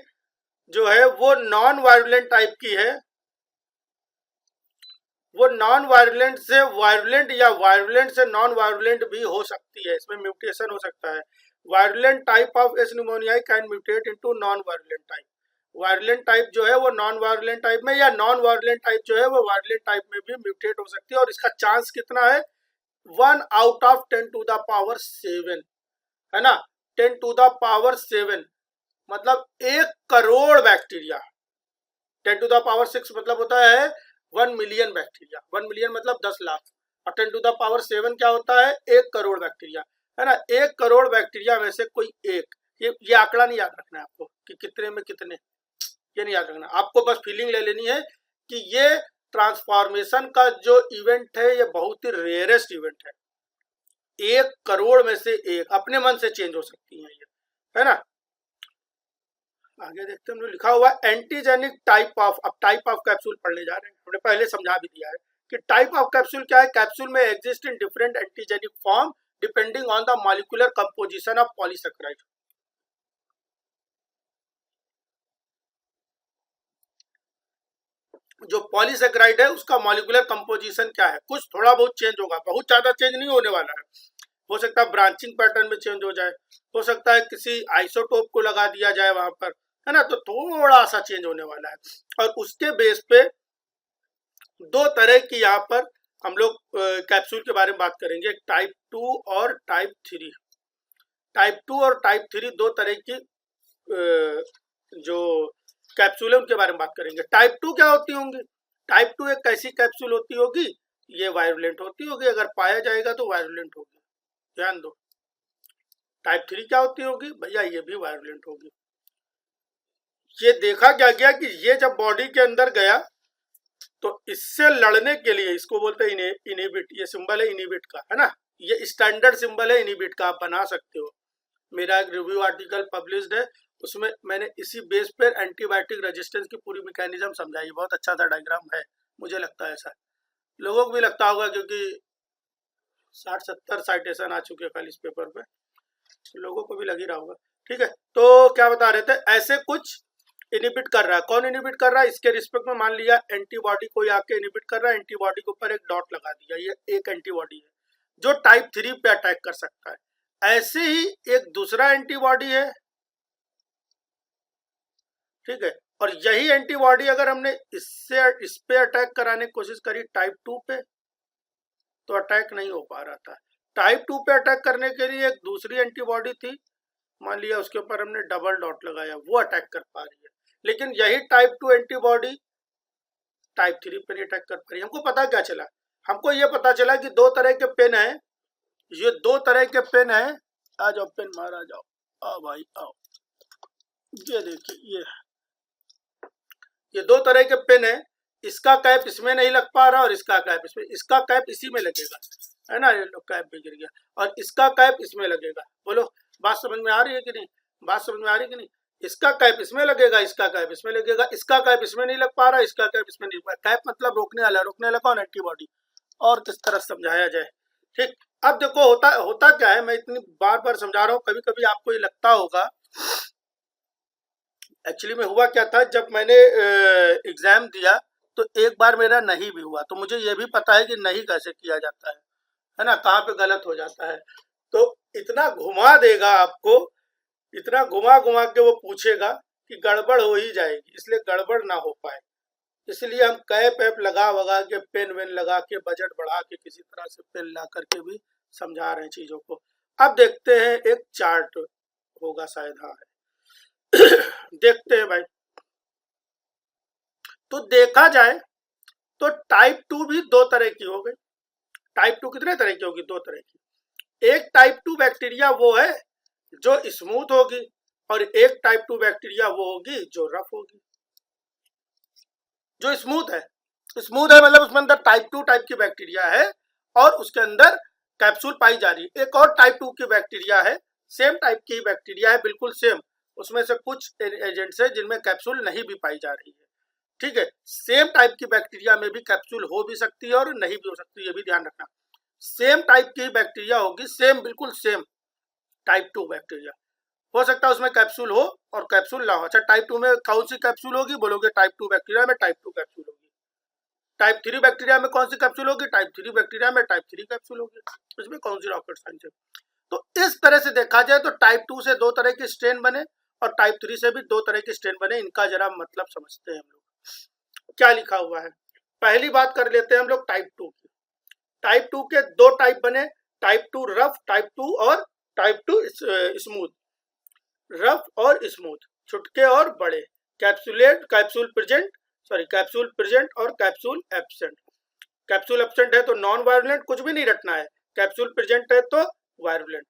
जो है वो नॉन वायरुलेंट टाइप की है, वो नॉन वायरुलेंट से वायरुलेंट या वायरुलेंट से नॉन वायरुलेंट भी हो सकती है, इसमें म्यूटेशन हो सकता है। Virulent type of S pneumoniae can mutate into non virulent type, virulent type जो है वो नॉन वायरुलेंट टाइप में, या नॉन वायरुलेंट टाइप जो है वो वायरुलेंट टाइप में भी म्यूटेट हो सकती है। और इसका चांस कितना है, 1 out of 10 to the power 7, है ना, 10 टू द पावर 7 मतलब 1 crore bacteria, 10 to the power 6 मतलब होता है 1 मिलियन बैक्टीरिया, 1 मिलियन मतलब 10 लाख, और 10 टू द पावर 7 क्या होता है, 1 करोड़ बैक्टीरिया, है ना। 1 करोड़ बैक्टीरिया में से कोई एक, ये आंकड़ा नहीं याद रखना है आपको कि कितने में कितने, ये नहीं याद रखना, आपको बस फीलिंग ले लेनी है कि ये ट्रांसफॉर्मेशन का जो इवेंट है ये बहुत ही रेयरेस्ट इवेंट है, 1 करोड़ में से एक, अपने मन से चेंज हो सकती है ये, है ना। आगे देखते हैं, लिखा हुआ एंटीजेनिक टाइप ऑफ, अब टाइप ऑफ कैप्सूल पढ़ने जा रहे हैं, हमने पहले समझा भी दिया है कि टाइप ऑफ कैप्सूल क्या है। कैप्सूल में exist in different antigenic form depending on the molecular composition of polysaccharide. जो पॉलीसेकेराइड है उसका मॉलिक्यूलर कंपोजिशन क्या है, कुछ थोड़ा बहुत चेंज होगा, बहुत ज्यादा चेंज नहीं होने वाला है। हो सकता है ब्रांचिंग पैटर्न में चेंज हो जाए, हो सकता है किसी आइसोटोप को लगा दिया जाए वहां पर, है ना, तो थोड़ा सा चेंज होने वाला है। और उसके बेस पे 2 तरह की यहाँ पर हम लोग कैप्सूल के बारे में बात करेंगे, टाइप 2 और टाइप 3। टाइप 2 और टाइप 3 2 तरह की जो कैप्सूल है उनके बारे में बात करेंगे। टाइप 2 क्या होती होंगी, टाइप 2 एक ऐसी कैप्सूल होती होगी, ये वायरुलेंट होती होगी, अगर पाया जाएगा तो वायरुलेंट होगी, ध्यान दो। टाइप 3 क्या होती होगी भैया, ये भी वायरुलेंट होगी। ये देखा क्या गया कि ये जब बॉडी के अंदर गया तो इससे लड़ने के लिए, इसको बोलते हैं इनहिबिट, ये सिंबल है इनहिबिट का, है ना, ये स्टैंडर्ड सिंबल है इनहिबिट का, आप बना सकते हो। मेरा एक रिव्यू आर्टिकल पब्लिश्ड है, उसमें मैंने इसी बेस पर एंटीबायोटिक रेजिस्टेंस की पूरी मैकेनिज्म समझाई, बहुत अच्छा सा डायग्राम है, मुझे लगता है ऐसा लोगों को भी लगता होगा, क्योंकि 60-70 साइटेशन आ चुके हैं खाली इस पेपर पे, लोगों को भी लग ही रहा होगा। ठीक है, तो क्या बता रहे थे, ऐसे कुछ इनहिबिट कर रहा है, कौन इनहिबिट कर रहा है, इसके रिस्पेक्ट में मान लिया एंटीबॉडी कोई आके इनहिबिट कर रहा है, एंटीबॉडी के ऊपर एक डॉट लगा दिया, ये एक एंटीबॉडी है जो टाइप 3 पे अटैक कर सकता है। ऐसे ही एक दूसरा एंटीबॉडी है, ठीक है, और यही एंटीबॉडी अगर हमने इस पे अटैक कराने की कोशिश करी टाइप 2 पे, तो अटैक नहीं हो पा रहा था। टाइप 2 पे अटैक करने के लिए एक दूसरी एंटीबॉडी थी, मान लिया उसके ऊपर हमने डबल डॉट लगाया, वो अटैक कर पा रही है। लेकिन यही टाइप 2 एंटीबॉडी टाइप 3 पेन अटैक कर पा रही है। हमको पता क्या चला, हमको ये पता चला कि दो तरह के पेन है, ये दो तरह के पेन है। आ जाओ पेन मारा जाओ, आओ भाई आओ, ये देखिए ये दो तरह के पेन है। इसका कैप इसमें नहीं लग पा रहा और इसका कैप इसमें, इसका कैप इसी में लगेगा, है ना, ये लो कैप भी गिर गया, और इसका कैप इसमें लगेगा। बोलो बात समझ में आ रही है कि नहीं, बात समझ में आ रही है कि नहीं। इसका कैप इसमें लगेगा, इसका कैप इसमें लगेगा, इसका कैप इसमें नहीं लग पा रहा, इसका कैप इसमें नहीं लग पा रहा। कैप मतलब रोकने वाला, रोकने वाला कौन, एंटीबॉडी। और किस तरह समझाया जाए, ठीक। अब देखो होता क्या है, मैं इतनी बार बार समझा रहा हूँ, कभी कभी आपको ये लगता होगा। एक्चुअली में हुआ क्या था, जब मैंने एग्जाम दिया तो एक बार मेरा नहीं भी हुआ, तो मुझे ये भी पता है कि नहीं कैसे किया जाता है ना, कहाँ पे गलत हो जाता है। तो इतना घुमा देगा आपको, इतना घुमा घुमा के वो पूछेगा कि गड़बड़ हो ही जाएगी, इसलिए गड़बड़ ना हो पाए, इसलिए हम कैप ऐप लगा वगा के, पेन वेन लगा के, बजट बढ़ा के, किसी तरह से पेन ला करके भी समझा रहे हैं चीजों को। अब देखते हैं, एक चार्ट होगा शायद, हाँ देखते हैं भाई। तो देखा जाए तो टाइप 2 भी दो तरह की हो गई। टाइप 2 कितने तरह की होगी, दो तरह की। एक टाइप 2 बैक्टीरिया वो है जो स्मूथ होगी, और एक टाइप 2 बैक्टीरिया वो होगी जो रफ होगी। जो स्मूथ है मतलब उसमें अंदर टाइप 2 टाइप की बैक्टीरिया है और उसके अंदर कैप्सूल पाई जा रही है। एक और टाइप 2 की बैक्टीरिया है, सेम टाइप की बैक्टीरिया है, बिल्कुल सेम, उसमें से कुछ एजेंट्स है जिनमें कैप्सूल नहीं भी पाई जा रही है, ठीक है। सेम टाइप की बैक्टीरिया में भी कैप्सूल हो भी सकती है और नहीं भी हो सकती है, ये भी ध्यान रखना। सेम टाइप की बैक्टीरिया होगी, सेम बिल्कुल सेम टाइप 2 बैक्टीरिया, हो सकता है उसमें कैप्सूल हो और कैप्सूल ना हो। अच्छा टाइप 2 में कौन सी कैप्सूल होगी, बोलोगे टाइप 2 बैक्टीरिया में टाइप 2 कैप्सूल होगी। टाइप 3 बैक्टीरिया में कौन सी कैप्सूल होगी, टाइप 3 बैक्टीरिया में टाइप 3 कैप्सूल होगी। इसमें कौन सी रॉकेट साइंस है। तो इस तरह से देखा जाए तो टाइप 2 से दो तरह के स्ट्रेन बने और टाइप 3 से भी दो तरह के स्ट्रेन बने। इनका जरा मतलब समझते हैं हम लोग, क्या लिखा हुआ है। पहली बात कर लेते हैं हम लोग टाइप 2 की। टाइप 2 के दो टाइप बने, टाइप 2 रफ, टाइप 2 और टाइप 2 स्मूथ। रफ और स्मूथ, छुटके और बड़े, कैप्सूलेट, कैप्सूल प्रेजेंट, कैप्सूल प्रेजेंट और कैप्सूल एब्सेंट। कैप्सूल एब्सेंट है तो नॉन वायरुलेंट, कुछ भी नहीं रटना है। कैप्सूल प्रेजेंट है तो वायरुलेंट,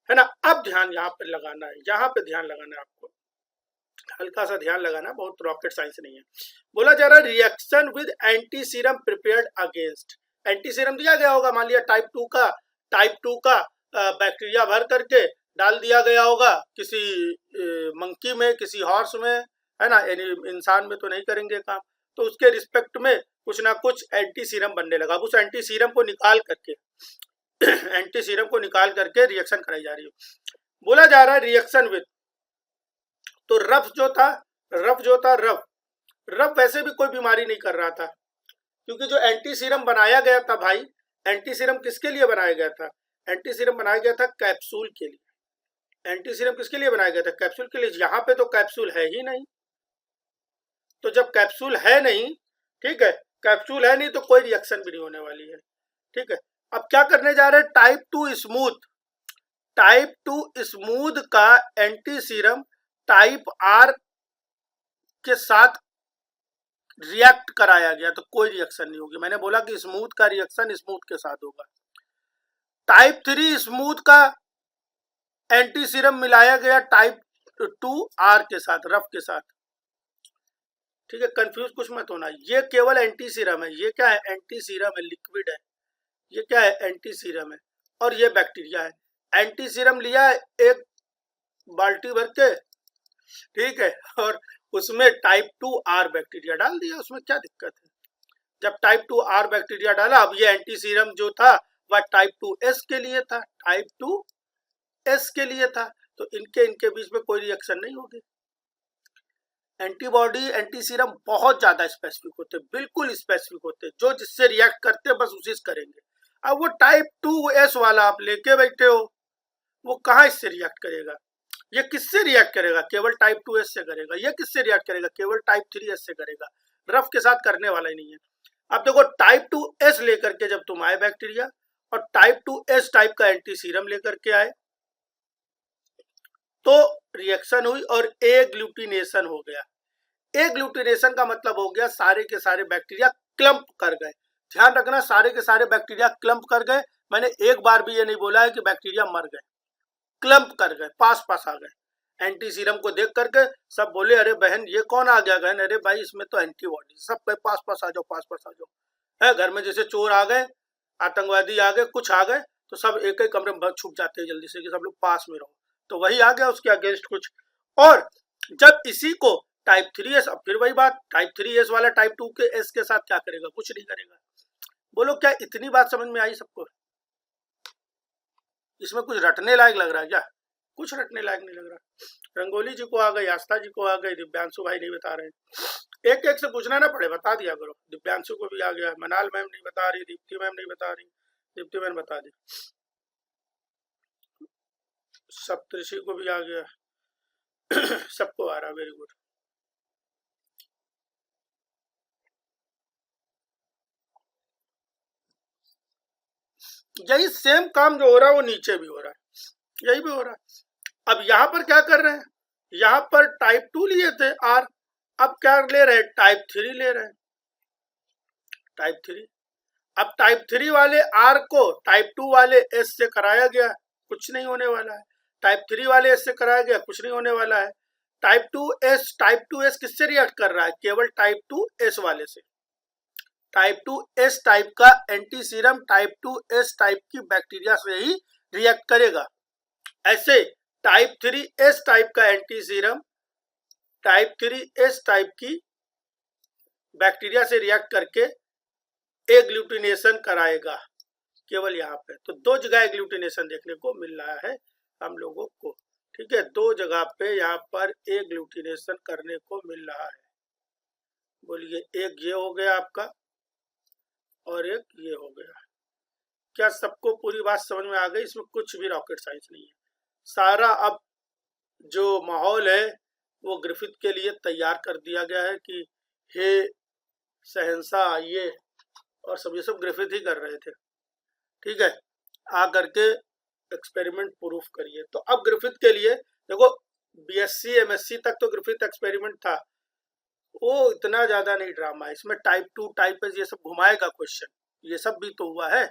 है ना। अब ध्यान यहाँ पर लगाना है, यहाँ पे ध्यान लगाना है आपको, हल्का सा ध्यान लगाना, बहुत रॉकेट साइंस नहीं है। बोला जा रहा है reaction with anti serum prepared against. Anti serum दिया गया होगा, मान लिया टाइप 2 का बैक्टीरिया भर करके डाल दिया गया होगा किसी मंकी में, किसी हॉर्स में, है ना, इंसान में तो नहीं करेंगे काम, तो उसके रिस्पेक्ट में कुछ ना कुछ एंटी सीरम बनने लगा। उस एंटी सीरम को निकाल करके एंटी सीरम को निकाल करके रिएक्शन कराई जा रही है। बोला जा रहा है रिएक्शन विद, तो रफ वैसे भी कोई बीमारी नहीं कर रहा था, क्योंकि जो एंटी सीरम बनाया गया था भाई, एंटी सीरम किसके लिए बनाया गया था, एंटी सीरम बनाया गया था कैप्सूल के लिए। एंटी सीरम किसके लिए बनाया गया था, कैप्सूल के लिए। यहाँ पे तो कैप्सूल है ही नहीं, तो जब कैप्सूल है नहीं, ठीक है, कैप्सूल है नहीं तो कोई रिएक्शन भी नहीं होने वाली है, ठीक है। अब क्या करने जा रहे हैं, टाइप 2 स्मूथ का एंटी सीरम टाइप आर के साथ रिएक्ट कराया गया, तो कोई रिएक्शन नहीं होगी। मैंने बोला कि स्मूथ का रिएक्शन स्मूथ के साथ होगा। टाइप 3 स्मूथ का एंटी सीरम मिलाया गया टाइप 2 आर के साथ, रफ के साथ, ठीक है। कंफ्यूज कुछ मत होना, ये केवल एंटी सीरम है। ये क्या है, एंटी सीरम है, लिक्विड है। ये क्या है, एंटी सीरम है, और ये बैक्टीरिया है। एंटी सीरम लिया एक बाल्टी भर के, ठीक है, और उसमें टाइप 2 आर बैक्टीरिया डाल दिया, उसमें क्या दिक्कत है। जब टाइप 2 आर बैक्टीरिया डाला, अब ये एंटी सीरम जो था वह टाइप 2 एस के लिए था, टाइप 2 एस के लिए था, तो इनके बीच में कोई रिएक्शन नहीं होगी। एंटीबॉडी, एंटी सीरम बहुत ज्यादा स्पेसिफिक होते हैं, बिल्कुल स्पेसिफिक होते हैं, जो जिससे रिएक्ट करते हैं बस उसी से करेंगे। अब वो टाइप 2 एस वाला आप लेके बैठे हो, वो कहाँ इससे रिएक्ट करेगा, ये किससे रिएक्ट करेगा, केवल टाइप 2 एस से करेगा। ये किससे रिएक्ट करेगा, केवल टाइप 3 एस से करेगा, रफ के साथ करने वाला ही नहीं है। अब देखो टाइप 2 एस लेकर के जब तुम आए बैक्टीरिया, और टाइप 2 एस टाइप का एंटी सीरम लेकर के आए, तो रिएक्शन हुई और एग्लूटिनेशन हो गया। एग्लूटिनेशन का मतलब हो गया सारे के सारे बैक्टीरिया क्लम्प कर गए। ध्यान रखना, सारे के सारे बैक्टीरिया क्लम्प कर गए। मैंने एक बार भी ये नहीं बोला है कि बैक्टीरिया मर गए, क्लम्प कर गए, पास पास आ गए। एंटी सीरम को देख करके सब बोले अरे बहन ये कौन आ गया गहन, अरे भाई इसमें तो एंटीबॉडी, सब पे पास पास आ जाओ, पास पास आ जाओ। है घर में जैसे चोर आ गए, आतंकवादी आ गए, कुछ आ गए, तो सब एक एक कमरे में छुप जाते हैं जल्दी से कि सब लोग पास में रहो। तो वही आ गया उसके अगेंस्ट कुछ। और जब इसी को टाइप 3S, अब फिर वही बात, टाइप 3S वाला टाइप 2S के साथ क्या करेगा, कुछ नहीं करेगा। बोलो क्या इतनी बात समझ में आई सबको? इसमें कुछ रटने लायक लग रहा है क्या? कुछ रटने लायक नहीं लग रहा। रंगोली जी को आ गई, आस्था जी को आ गई, दिव्यांशु भाई नहीं बता रहे। एक एक से पूछना ना पड़े, बता दिया करो। दिव्यांशु को भी आ गया, मनाल मैम नहीं बता रही, दीप्ति मैम नहीं बता रही, दीप्ति मैम बता दी, सप्तऋषि को भी आ गया। सबको आ रहा, वेरी गुड। यही सेम काम जो हो रहा है वो नीचे भी हो रहा है, यही भी हो रहा है। अब यहाँ पर क्या कर रहे हैं, यहाँ पर टाइप 2 लिए थे आर, अब क्या ले रहे हैं, टाइप 3 ले रहे हैं, टाइप 3। अब टाइप 3 वाले आर को टाइप 2 वाले एस से कराया गया, कुछ नहीं होने वाला है। टाइप 3 वाले एस से कराया गया, कुछ नहीं होने वाला है। टाइप 2S किससे रिएक्ट कर रहा है, केवल टाइप 2S वाले से। टाइप 2S टाइप का anti serum type 2S type की बैक्टीरिया से ही रिएक्ट करेगा। ऐसे टाइप 3S टाइप का anti serum type 3S type की बैक्टीरिया से रिएक्ट करके एग्लूटिनेशन कराएगा, केवल यहाँ पे। तो दो जगह एग्लूटिनेशन देखने को मिल रहा है हम लोगों को, ठीक है, दो जगह पे यहाँ पर एग्लूटिनेशन करने को मिल रहा है। बोलिए, एक ये हो गया आपका और एक ये हो गया। क्या सबको पूरी बात समझ में आ गई? इसमें कुछ भी रॉकेट साइंस नहीं है। सारा अब जो माहौल है वो ग्रिफिथ के लिए तैयार कर दिया गया है कि हे शहंशाह आइए, और सब ये सब ग्रिफिथ ही कर रहे थे, ठीक है, आ करके एक्सपेरिमेंट प्रूफ करिए। तो अब ग्रिफिथ के लिए देखो, BSc MSc तक तो ग्रिफिथ एक्सपेरिमेंट था, वो इतना ज्यादा नहीं ड्रामा है। इसमें टाइप 2 टाइप ये सब घुमाएगा क्वेश्चन, ये सब भी तो हुआ है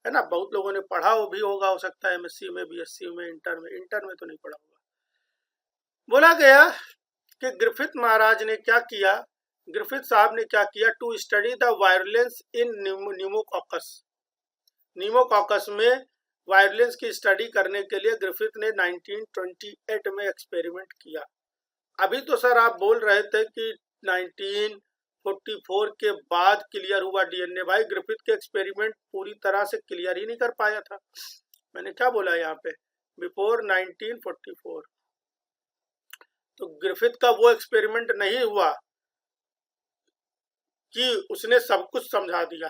ना। बहुत लोगों ने पढ़ा भी होगा, हो सकता है MSc में, BSc में, इंटर में तो नहीं पढ़ा होगा। बोला गया कि ग्रिफिथ महाराज ने क्या किया, ग्रिफिथ साहब ने क्या किया, टू स्टडी द वायरलेंस इन न्यूमोकॉकस। न्यूमोकॉकस में वायरलेंस की स्टडी करने के लिए ग्रिफिथ ने 1928 में एक्सपेरिमेंट किया। अभी तो सर आप बोल रहे थे कि 1944 के बाद क्लियर हुआ DNA। भाई ग्रिफिथ के एक्सपेरिमेंट पूरी तरह से क्लियर ही नहीं कर पाया था। मैंने क्या बोला यहाँ पे, बिफोर 1944। तो ग्रिफिथ का वो एक्सपेरिमेंट नहीं हुआ कि उसने सब कुछ समझा दिया।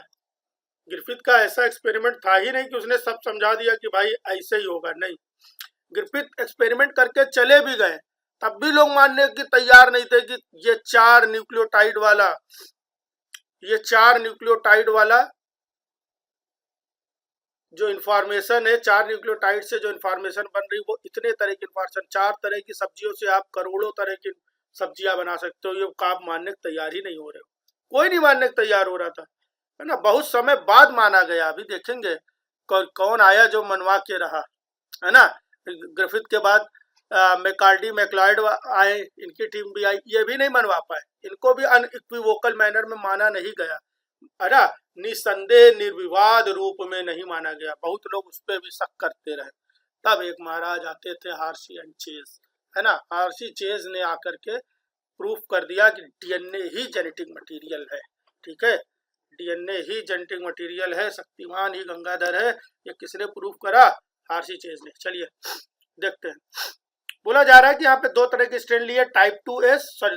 ग्रिफिथ का ऐसा एक्सपेरिमेंट था ही नहीं कि उसने सब समझा दिया कि भाई ऐसे ही होगा, नहीं। ग्रिफिथ एक्सपेरिमेंट करके चले भी गए, तब भी लोग मानने की तैयार नहीं थे कि ये चार न्यूक्लियोटाइड वाला जो इंफॉर्मेशन है, 4 न्यूक्लियोटाइड से जो इंफॉर्मेशन बन रही, वो इतने तरह की इंफॉर्मेशन, 4 तरह की सब्जियों से आप करोड़ों तरह की सब्जियां बना सकते हो, ये आप मानने को तैयार ही नहीं हो रहे हो। कोई नहीं मानने को तैयार हो रहा था, है ना। बहुत समय बाद माना गया। अभी देखेंगे कौन आया जो मनवा के रहा, है ना। ग्रिफिथ के बाद मैकार्डी मैक्लॉयड आए, इनकी टीम भी आई, ये भी नहीं मनवा पाए, इनको भी अनइक्विवोकल मैनर में माना नहीं गया, है ना। निसंदेह निर्विवाद रूप में नहीं माना गया, बहुत लोग उस पर भी शक करते रहे। तब एक महाराज आते थे, हार्शी एंड चेज, है ना। हार्शी चेज ने आकर के प्रूफ कर दिया कि DNA ही जेनेटिक मटेरियल है, ठीक है, DNA ही जेनेटिक मटेरियल है, शक्तिमान ही गंगाधर है। ये किसने प्रूफ करा? हार्शी चेज ने। चलिए देखते हैं। बोला जा रहा है कि यहाँ पे दो तरह के स्ट्रेन लिए, टाइप 3S और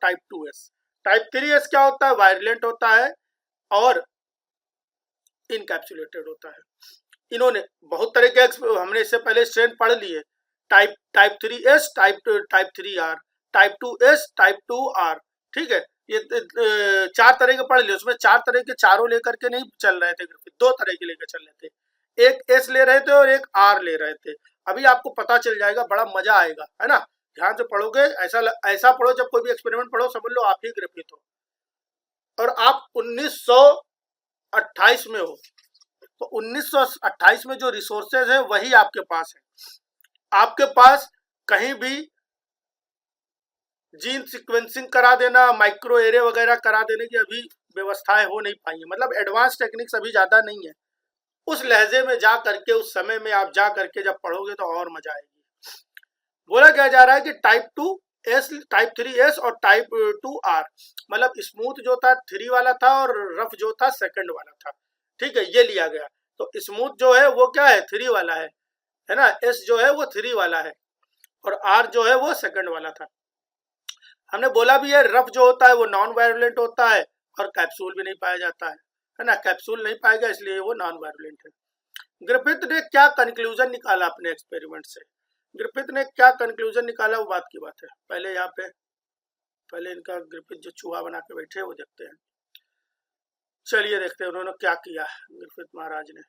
टाइप 2S। टाइप 3S क्या होता है? वायलेंट होता है और इनकैप्सुलेटेड होता है। इन्होंने बहुत तरह के हमने इससे पहले स्ट्रेन पढ़ लिए, type 3S, type 3R, type 2S, type 2R, ठीक है। ये 4 तरह के पढ़ लिए, उसमें 4 तरह के चारों लेकर के नहीं चल रहे थे, दो तरह के लेकर चल रहे थे, एक S ले रहे थे और एक R ले रहे थे। अभी आपको पता चल जाएगा, बड़ा मजा आएगा, है ना। ध्यान से पढ़ोगे, ऐसा पढ़ो, जब कोई भी एक्सपेरिमेंट पढ़ो समझ लो आप ही ग्रिफिथ हो। और आप 1928 में हो, तो 1928 में जो रिसोर्सेज है वही आपके पास है। आपके पास कहीं भी जीन सीक्वेंसिंग करा देना, माइक्रो एरे वगैरह करा देने की अभी व्यवस्थाएं हो नहीं पाई है, मतलब एडवांस टेक्निक्स अभी ज़्यादा नहीं है। उस लहजे में जा करके, उस समय में आप जा करके जब पढ़ोगे तो और मजा आएगी। बोला क्या जा रहा है कि टाइप 2S, टाइप 3S और टाइप 2R, मतलब स्मूथ जो था 3 वाला था और रफ जो था सेकंड वाला था। ठीक है, ये लिया गया। तो स्मूथ जो है वो क्या है, 3 वाला है ना, S जो है वो 3 वाला है और R जो है वो सेकंड वाला था। हमने बोला भी है रफ जो होता है वो नॉन वायलेंट होता है और कैप्सूल भी नहीं पाया जाता है ना, कैप्सूल नहीं पाएगा इसलिए वो नॉन वायलेंट है। ग्रिफिथ ने क्या कंक्लूजन निकाला अपने एक्सपेरिमेंट से, ग्रिफिथ ने क्या कंक्लूजन निकाला वो बात की बात है। पहले यहाँ पे पहले इनका ग्रिफिथ जो चूहा बना के बैठे वो देखते हैं। चलिए देखते हैं उन्होंने क्या किया ग्रिफिथ महाराज ने।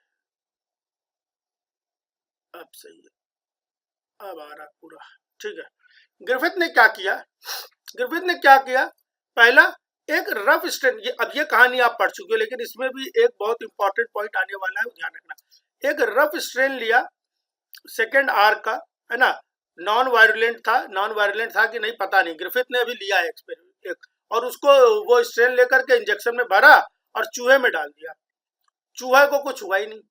अब सही है, अब आ रहा पूरा ठीक है। ग्रिफिथ ने क्या किया, ग्रिफिथ ने क्या किया, पहला एक रफ स्ट्रेन, अब ये कहानी आप पढ़ चुके हो लेकिन इसमें भी एक बहुत इंपॉर्टेंट पॉइंट आने वाला है, ध्यान रखना। एक रफ स्ट्रेन लिया सेकेंड आर का, है ना, नॉन वायलेंट था, नॉन वायलेंट था कि नहीं पता नहीं, ग्रिफिथ ने अभी लिया है एक्सपेरिमेंट, और उसको वो स्ट्रेन लेकर के इंजेक्शन में भरा और चूहे में डाल दिया। चूहे को कुछ हुआ ही नहीं,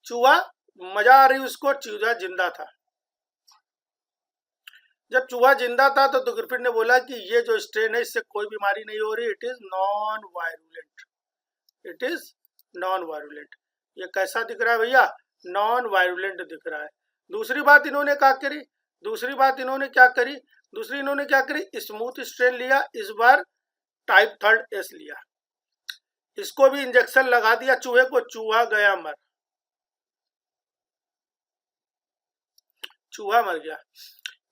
चूहा मजा आ रही उसको, चूहा जिंदा था। जब चूहा जिंदा था तो ग्रिफिथ ने बोला कि ये जो स्ट्रेन है इससे कोई बीमारी नहीं हो रही, it is non virulent, it is non virulent. ये कैसा दिख रहा है भैया, नॉन वायरुलेंट दिख रहा है। दूसरी बात इन्होंने क्या करी, दूसरी बात इन्होंने क्या करी, दूसरी इन्होंने क्या करी, स्मूथ स्ट्रेन लिया, इस बार टाइप 3S लिया, इसको भी इंजेक्शन लगा दिया चूहे को, चूहा गया मर, चूहा मर गया।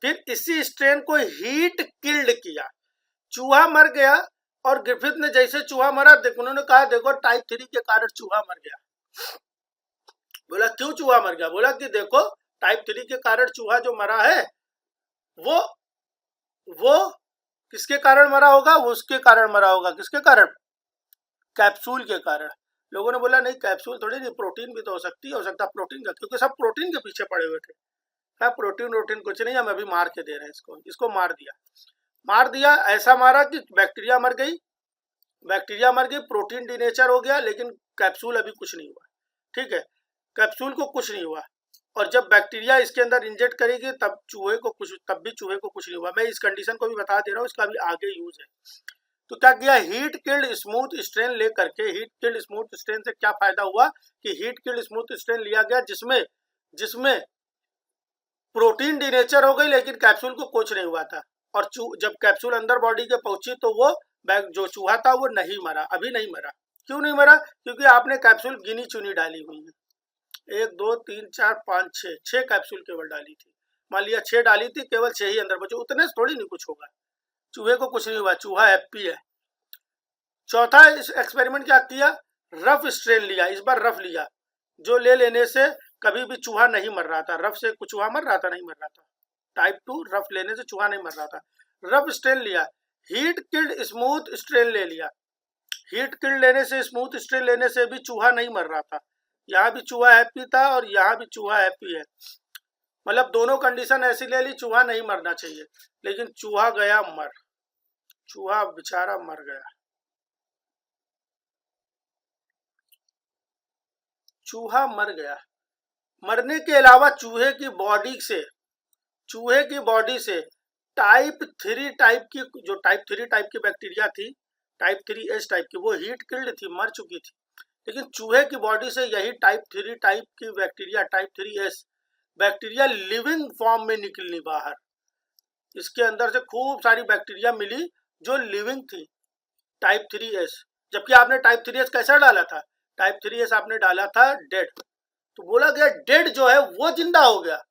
फिर इसी स्ट्रेन को हीट किल्ड किया, चूहा मर गया, और ग्रिफिथ ने जैसे चूहा मरा देखो, उन्होंने कहा देखो टाइप 3 के कारण चूहा मर गया। बोला क्यों चूहा मर गया, बोला कि देखो टाइप 3 के कारण चूहा जो मरा है वो किसके कारण मरा होगा, वो उसके कारण मरा होगा, किसके कारण, कैप्सूल के कारण। लोगों ने बोला नहीं कैप्सूल थोड़ी नहीं, प्रोटीन भी तो हो सकती है, हो सकता प्रोटीन का, क्योंकि सब प्रोटीन के पीछे पड़े हुए थे। क्या प्रोटीन वोटीन कुछ नहीं, हम अभी मार के दे रहे हैं इसको, इसको मार दिया, मार दिया, ऐसा मारा कि बैक्टीरिया मर गई, बैक्टीरिया मर गई, प्रोटीन डिनेचर हो गया, लेकिन कैप्सूल अभी कुछ नहीं हुआ। ठीक है, कैप्सूल को कुछ नहीं हुआ, और जब बैक्टीरिया इसके अंदर इंजेक्ट करेगी तब चूहे को कुछ, तब भी चूहे को कुछ नहीं हुआ। मैं इस कंडीशन को भी बता दे रहा हूँ, इसका भी आगे यूज है। तो क्या किया, हीट किल्ड स्मूथ स्ट्रेन लेकर के, हीट किल्ड स्मूथ स्ट्रेन से क्या फायदा हुआ कि हीट किल्ड स्मूथ स्ट्रेन लिया गया जिसमें जिसमें प्रोटीन डिनेचर हो गई लेकिन कैप्सूल को कुछ नहीं हुआ था, और जब कैप्सूल अंदर बॉडी के पहुंची तो वो जो चूहा था वो नहीं मरा, अभी नहीं मरा। क्यों नहीं मरा, क्योंकि आपने कैप्सूल गिनी चुनी डाली हुई है, 1 2 3 4 5 6 कैप्सूल केवल डाली थी, मान लिया 6 डाली थी, केवल 6 ही अंदर बचे, उतने से थोड़ी नहीं कुछ होगा, चूहे को कुछ नहीं हुआ, चूहा हैप्पी है। चौथा एक्सपेरिमेंट क्या किया, रफ स्ट्रेन लिया, इस बार रफ लिया, जो ले लेने से कभी भी चूहा नहीं मर रहा था, रफ से कुछ चूहा मर रहा था, नहीं मर रहा था। टाइप 2 रफ लेने से चूहा नहीं मर रहा था, रफ स्ट्रेन लिया, हीट किल्ड स्मूथ स्ट्रेन ले लिया, हीट किल्ड लेने से, स्मूथ स्ट्रेन लेने से भी चूहा नहीं मर रहा था, यहाँ भी चूहा हैप्पी था और यहाँ भी चूहा हैप्पी है, मतलब दोनों कंडीशन ऐसी ले ली, चूहा नहीं मरना चाहिए लेकिन चूहा गया मर, चूहा बेचारा मर गया, चूहा मर गया। मरने के अलावा चूहे की बॉडी से टाइप 3 टाइप की, जो टाइप 3 टाइप की बैक्टीरिया थी, टाइप 3S टाइप की, वो हीट किल्ड थी, मर चुकी थी, लेकिन चूहे की बॉडी से यही टाइप 3 टाइप की bacteria, type 3S bacteria living form में निकलनी बाहर, इसके अंदर से खूब सारी बैक्टीरिया मिली जो लिविंग थी, टाइप 3S। जबकि आपने टाइप 3S कैसा डाला था, टाइप 3S आपने डाला था डेड, तो बोला गया डेड जो है वो जिंदा हो गया,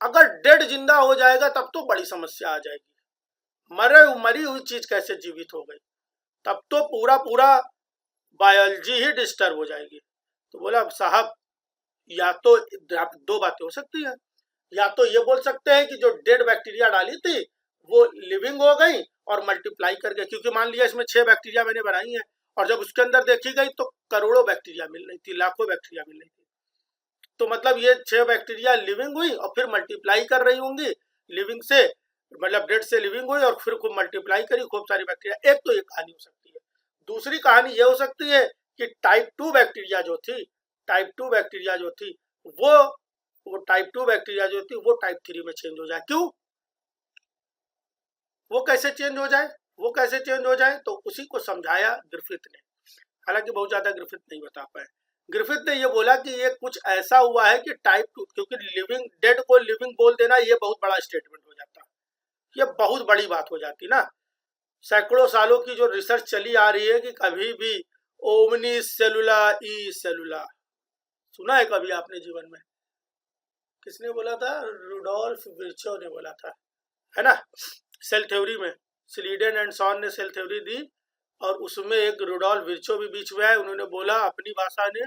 अगर डेड जिंदा हो जाएगा तब तो बड़ी समस्या आ जाएगी, मरी हुई चीज कैसे जीवित हो गई, तब तो पूरा बायोलॉजी ही डिस्टर्ब हो जाएगी। तो बोला साहब या तो दो बातें हो सकती है, या तो ये बोल सकते हैं कि जो डेड बैक्टीरिया डाली थी वो लिविंग हो गई और मल्टीप्लाई कर गए, क्योंकि मान लिया इसमें 6 बैक्टीरिया मैंने बनाई है और जब उसके अंदर देखी गई तो करोड़ों बैक्टीरिया मिल रही थी, लाखों बैक्टीरिया मिल रही थी। तो मतलब ये 6 बैक्टीरिया लिविंग हुई और फिर मल्टीप्लाई कर रही होंगी, लिविंग से मतलब डेड से लिविंग हुई और फिर खूब मल्टीप्लाई करी खूब सारी बैक्टीरिया। एक तो ये कहानी हो सकती है। दूसरी कहानी ये हो सकती है कि टाइप 2 बैक्टीरिया जो थी, टाइप 2 बैक्टीरिया जो थी वो टाइप 2 बैक्टीरिया जो थी वो टाइप 3 में चेंज हो जाए। क्यों? वो कैसे चेंज हो जाए? वो कैसे चेंज हो जाए? तो उसी को समझाया ग्रिफिथ ने। हालांकि बहुत ज्यादा ग्रिफिथ नहीं बता पाए। ग्रिफिथ ने ये बोला कि ये कुछ ऐसा हुआ है कि टाइप 2, क्योंकि लिविंग डेड को लिविंग बोल देना ये बहुत बड़ा स्टेटमेंट हो जाता, ये बहुत बड़ी बात हो जाती ना। सैकड़ों सालों की जो रिसर्च चली आ रही है कि कभी भी ओमनी सेलुला ई सेलुला सुना है कभी आपने जीवन में? किसने बोला था? रुडोल्फ विर्चो ने बोला था, है ना। सेल थ्योरी में स्लीडन एंड सॉन ने सेल थ्योरी दी और उसमें एक रुडोल्फ विर्चो भी बीच में आए, उन्होंने बोला अपनी भाषा ने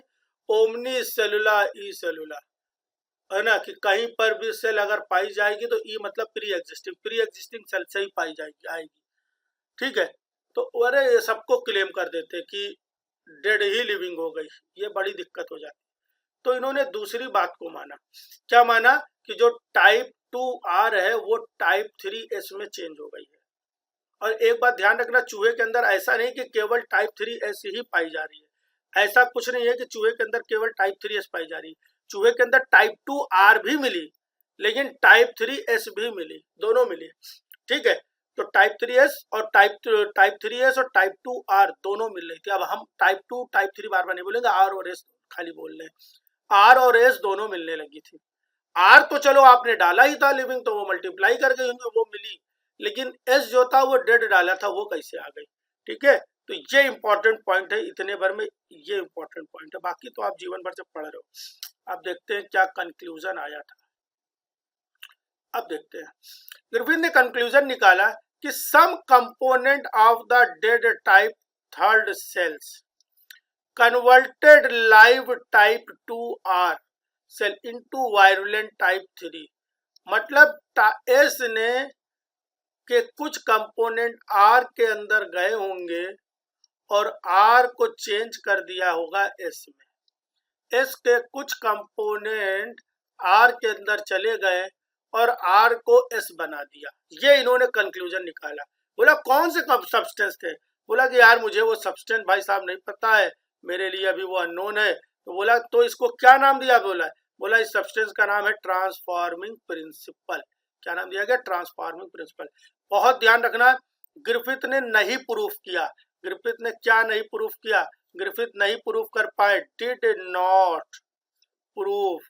ओमनी सेलुला ई सेलुला, है ना, कि कहीं पर भी सेल अगर पाई जाएगी तो ई मतलब प्री एग्जिस्टिंग सेल से ही पाई जाएगी आएगी। ठीक है, तो अरे ये सबको क्लेम कर देते कि डेड ही लिविंग हो गई, ये बड़ी दिक्कत हो जाती। तो इन्होंने दूसरी बात को माना। क्या माना? कि जो टाइप 2R है वो टाइप 3S में चेंज हो गई है। और एक बात ध्यान रखना, चूहे के अंदर ऐसा नहीं कि केवल टाइप 3S ही पाई जा रही है। ऐसा कुछ नहीं है कि चूहे के अंदर केवल टाइप 3S पाई जा रही है। चूहे के अंदर टाइप 2R भी मिली, लेकिन टाइप 3S भी मिली, दोनों मिली। ठीक है, तो टाइप 3S और टाइप 3S और टाइप 2R दोनों मिल रही थी। अब हम टाइप 2 टाइप 3 बार बार नहीं बोलेंगे, R और S खाली बोल रहे हैं। R और S दोनों मिलने लगी थी। R तो चलो आपने डाला ही था लिविंग, तो वो मल्टीप्लाई कर गई होंगी, वो मिली, लेकिन S जो था वो डेड डाला था, वो कैसे आ गई? ठीक है, तो ये इंपॉर्टेंट पॉइंट है, इतने भर में ये इंपॉर्टेंट पॉइंट है। बाकी तो आप जीवन भर से पढ़ रहे हो। अब देखते हैं क्या कंक्लूजन आया था। अब देखते हैं, ग्रिफिथ ने कंक्लूजन निकाला कि some component of the dead type third cells converted live type 2R cell into virulent type 3। मतलब एस ने के कुछ कंपोनेंट आर के अंदर गए होंगे और आर को चेंज कर दिया होगा एस में। एस के कुछ कंपोनेंट आर के अंदर चले गए और आर को एस बना दिया। ये इन्होंने कंक्लूजन निकाला। बोला कौन से सब्सटेंस थे? बोला कि यार मुझे वो सब्सटेंस भाई साहब नहीं पता है, मेरे लिए अभी वो अननोन है। तो बोला तो इसको क्या नाम दिया? बोला इस सब्सटेंस का नाम है ट्रांसफॉर्मिंग प्रिंसिपल। क्या नाम दिया गया? Transforming principle. बहुत ध्यान रखना, ग्रिफिथ ने नहीं प्रूफ किया। ग्रिफिथ ने क्या नहीं प्रूफ किया? ग्रिफिथ नहीं प्रूफ कर पाए, did not proof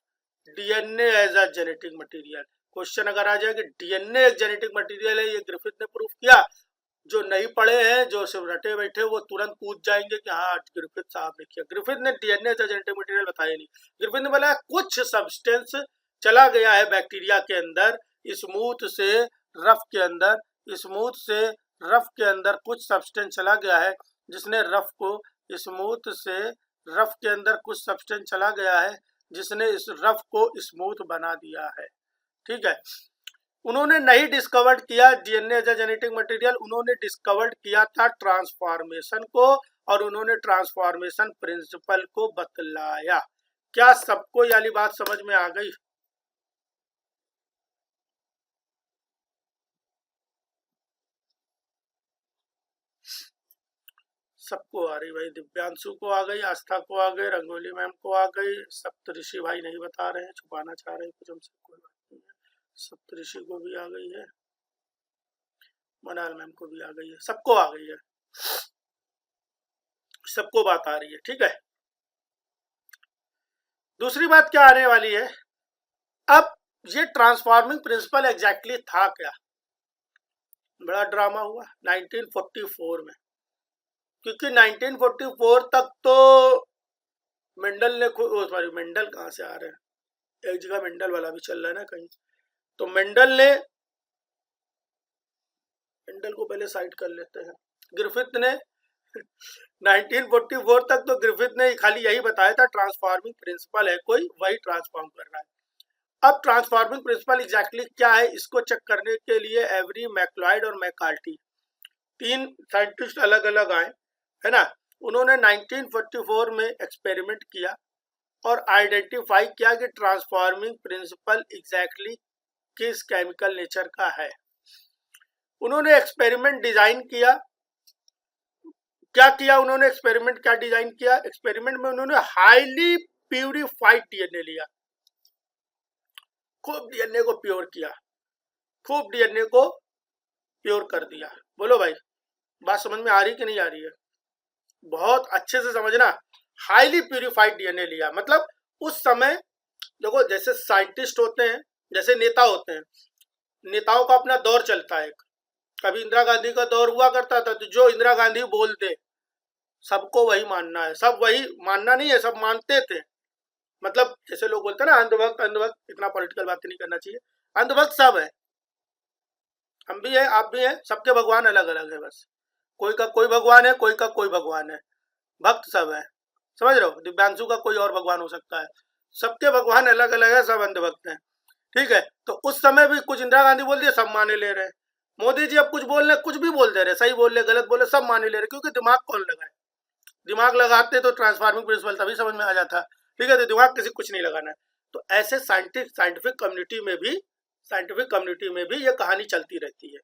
DNA as a genetic material. Question अगर आ जाए कि डीएनए एक जेनेटिक मटेरियल है, ये ग्रिफिथ ने प्रूफ किया। जो नहीं पढ़े हैं, जो सिर्फ रटे बैठे, वो तुरंत कूद जाएंगे कि हाँ ग्रिफिथ साहब ने किया। ग्रिफिथ ने DNA as a genetic material बताया नहीं। ग्रिफिथ ने बोला कुछ सब्सटेंस चला गया है बैक्टीरिया के अंदर, स्मूथ से रफ के अंदर, स्मूथ से रफ के अंदर कुछ सब्सटेंस चला गया है, जिसने रफ को स्मूथ से रफ के अंदर कुछ सब्सटेंस चला गया है जिसने इस रफ को स्मूथ बना दिया है। ठीक है, उन्होंने नहीं डिस्कवर्ड किया DNA as a genetic material, उन्होंने डिस्कवर्ड किया था ट्रांसफॉर्मेशन को, और उन्होंने ट्रांसफॉर्मेशन प्रिंसिपल को बतलाया। क्या सबको ये वाली बात समझ में आ गई? सबको आ रही भाई, दिव्यांशु को आ गई, आस्था को आ गई, रंगोली मैम को आ गई, सप्तऋषि भाई नहीं बता रहे हैं, छुपाना चाह रहे हैं कुछ हमसे, कोई बात नहीं है। सप्तऋषि को भी आ गई है, मनाल मैम को भी आ गई है, सबको आ गई है, सबको बात आ रही है। ठीक है, दूसरी बात क्या आने वाली है? अब ये ट्रांसफॉर्मिंग प्रिंसिपल एग्जैक्टली था क्या? बड़ा ड्रामा हुआ 1944 में, क्योंकि 1944 तक तो मेंडल ने सॉरी मेंडल कहाँ से आ रहे हैं, एक जगह मेंडल वाला भी चल रहा है ना कहीं, तो मेंडल को पहले साइड कर लेते हैं। ग्रिफिथ ने 1944 तक तो ग्रिफिथ ने खाली यही बताया था ट्रांसफॉर्मिंग प्रिंसिपल है कोई, वही ट्रांसफॉर्म कर रहा है। अब ट्रांसफॉर्मिंग प्रिंसिपल एग्जैक्टली क्या है, इसको चेक करने के लिए एवरी मैक्लॉयड और मैकार्टी, तीन साइंटिस्ट अलग अलग आए, है ना। उन्होंने 1944 में एक्सपेरिमेंट किया और आइडेंटिफाई किया कि ट्रांसफॉर्मिंग प्रिंसिपल एग्जैक्टली किस केमिकल नेचर का है। उन्होंने एक्सपेरिमेंट डिजाइन किया। क्या किया उन्होंने? एक्सपेरिमेंट क्या डिजाइन किया? एक्सपेरिमेंट में उन्होंने हाईली प्यूरिफाइड डीएनए लिया, खूब डीएनए को प्योर किया, खूब डीएनए को प्योर कर दिया। बोलो भाई, बात समझ में आ रही कि नहीं आ रही है? बहुत अच्छे से समझना। हाईली प्यूरिफाइड डीएनए लिया मतलब उस समय देखो, जैसे साइंटिस्ट होते हैं, जैसे नेता होते हैं, नेताओं का अपना दौर चलता है। कभी इंदिरा गांधी का दौर हुआ करता था, तो जो इंदिरा गांधी बोल दे सबको वही मानना है। सब वही मानना नहीं है, सब मानते थे। मतलब जैसे लोग बोलते हैं ना अंधभक्त, अंधभक्त, इतना पॉलिटिकल बात नहीं करना चाहिए। अंधभक्त सब है, हम भी है, आप भी हैं, सबके भगवान अलग अलग है। बस कोई का कोई भगवान है, कोई का कोई भगवान है, भक्त सब है। समझ रहे हो? दिव्यांशु का कोई और भगवान हो सकता है, सबके भगवान अलग अलग है, सब अंधभक्त हैं। ठीक है, तो उस समय भी कुछ इंदिरा गांधी बोल दिया, सब माने ले रहे। मोदी जी अब कुछ बोल रहे, कुछ भी बोल दे रहे, सही बोल रहे गलत बोल रहे, सब माने ले रहे, क्योंकि दिमाग कौन लगाए? दिमाग लगाते तो ट्रांसफार्मिंग प्रिंसिपल तभी समझ में आ जाता। ठीक है, तो दिमाग किसी कुछ नहीं लगाना है। तो ऐसे साइंटिफिक कम्युनिटी में भी ये कहानी चलती रहती है।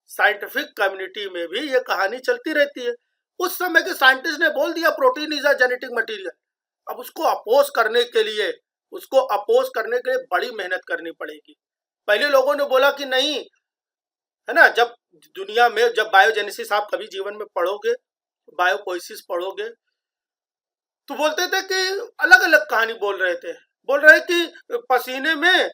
साइंटिफिक कम्युनिटी में भी ये कहानी चलती रहती है। उस समय के साइंटिस्ट ने बोल दिया protein is a genetic material. अब उसको अपोज करने के लिए बड़ी मेहनत करनी पड़ेगी। पहले लोगों ने बोला कि नहीं, है ना, जब दुनिया में जब बायोजेनेसिस आप कभी जीवन में पढ़ोगे, बायोपोइसिस पढ़ोगे, तो बोलते थे कि अलग अलग कहानी बोल रहे कि पसीने में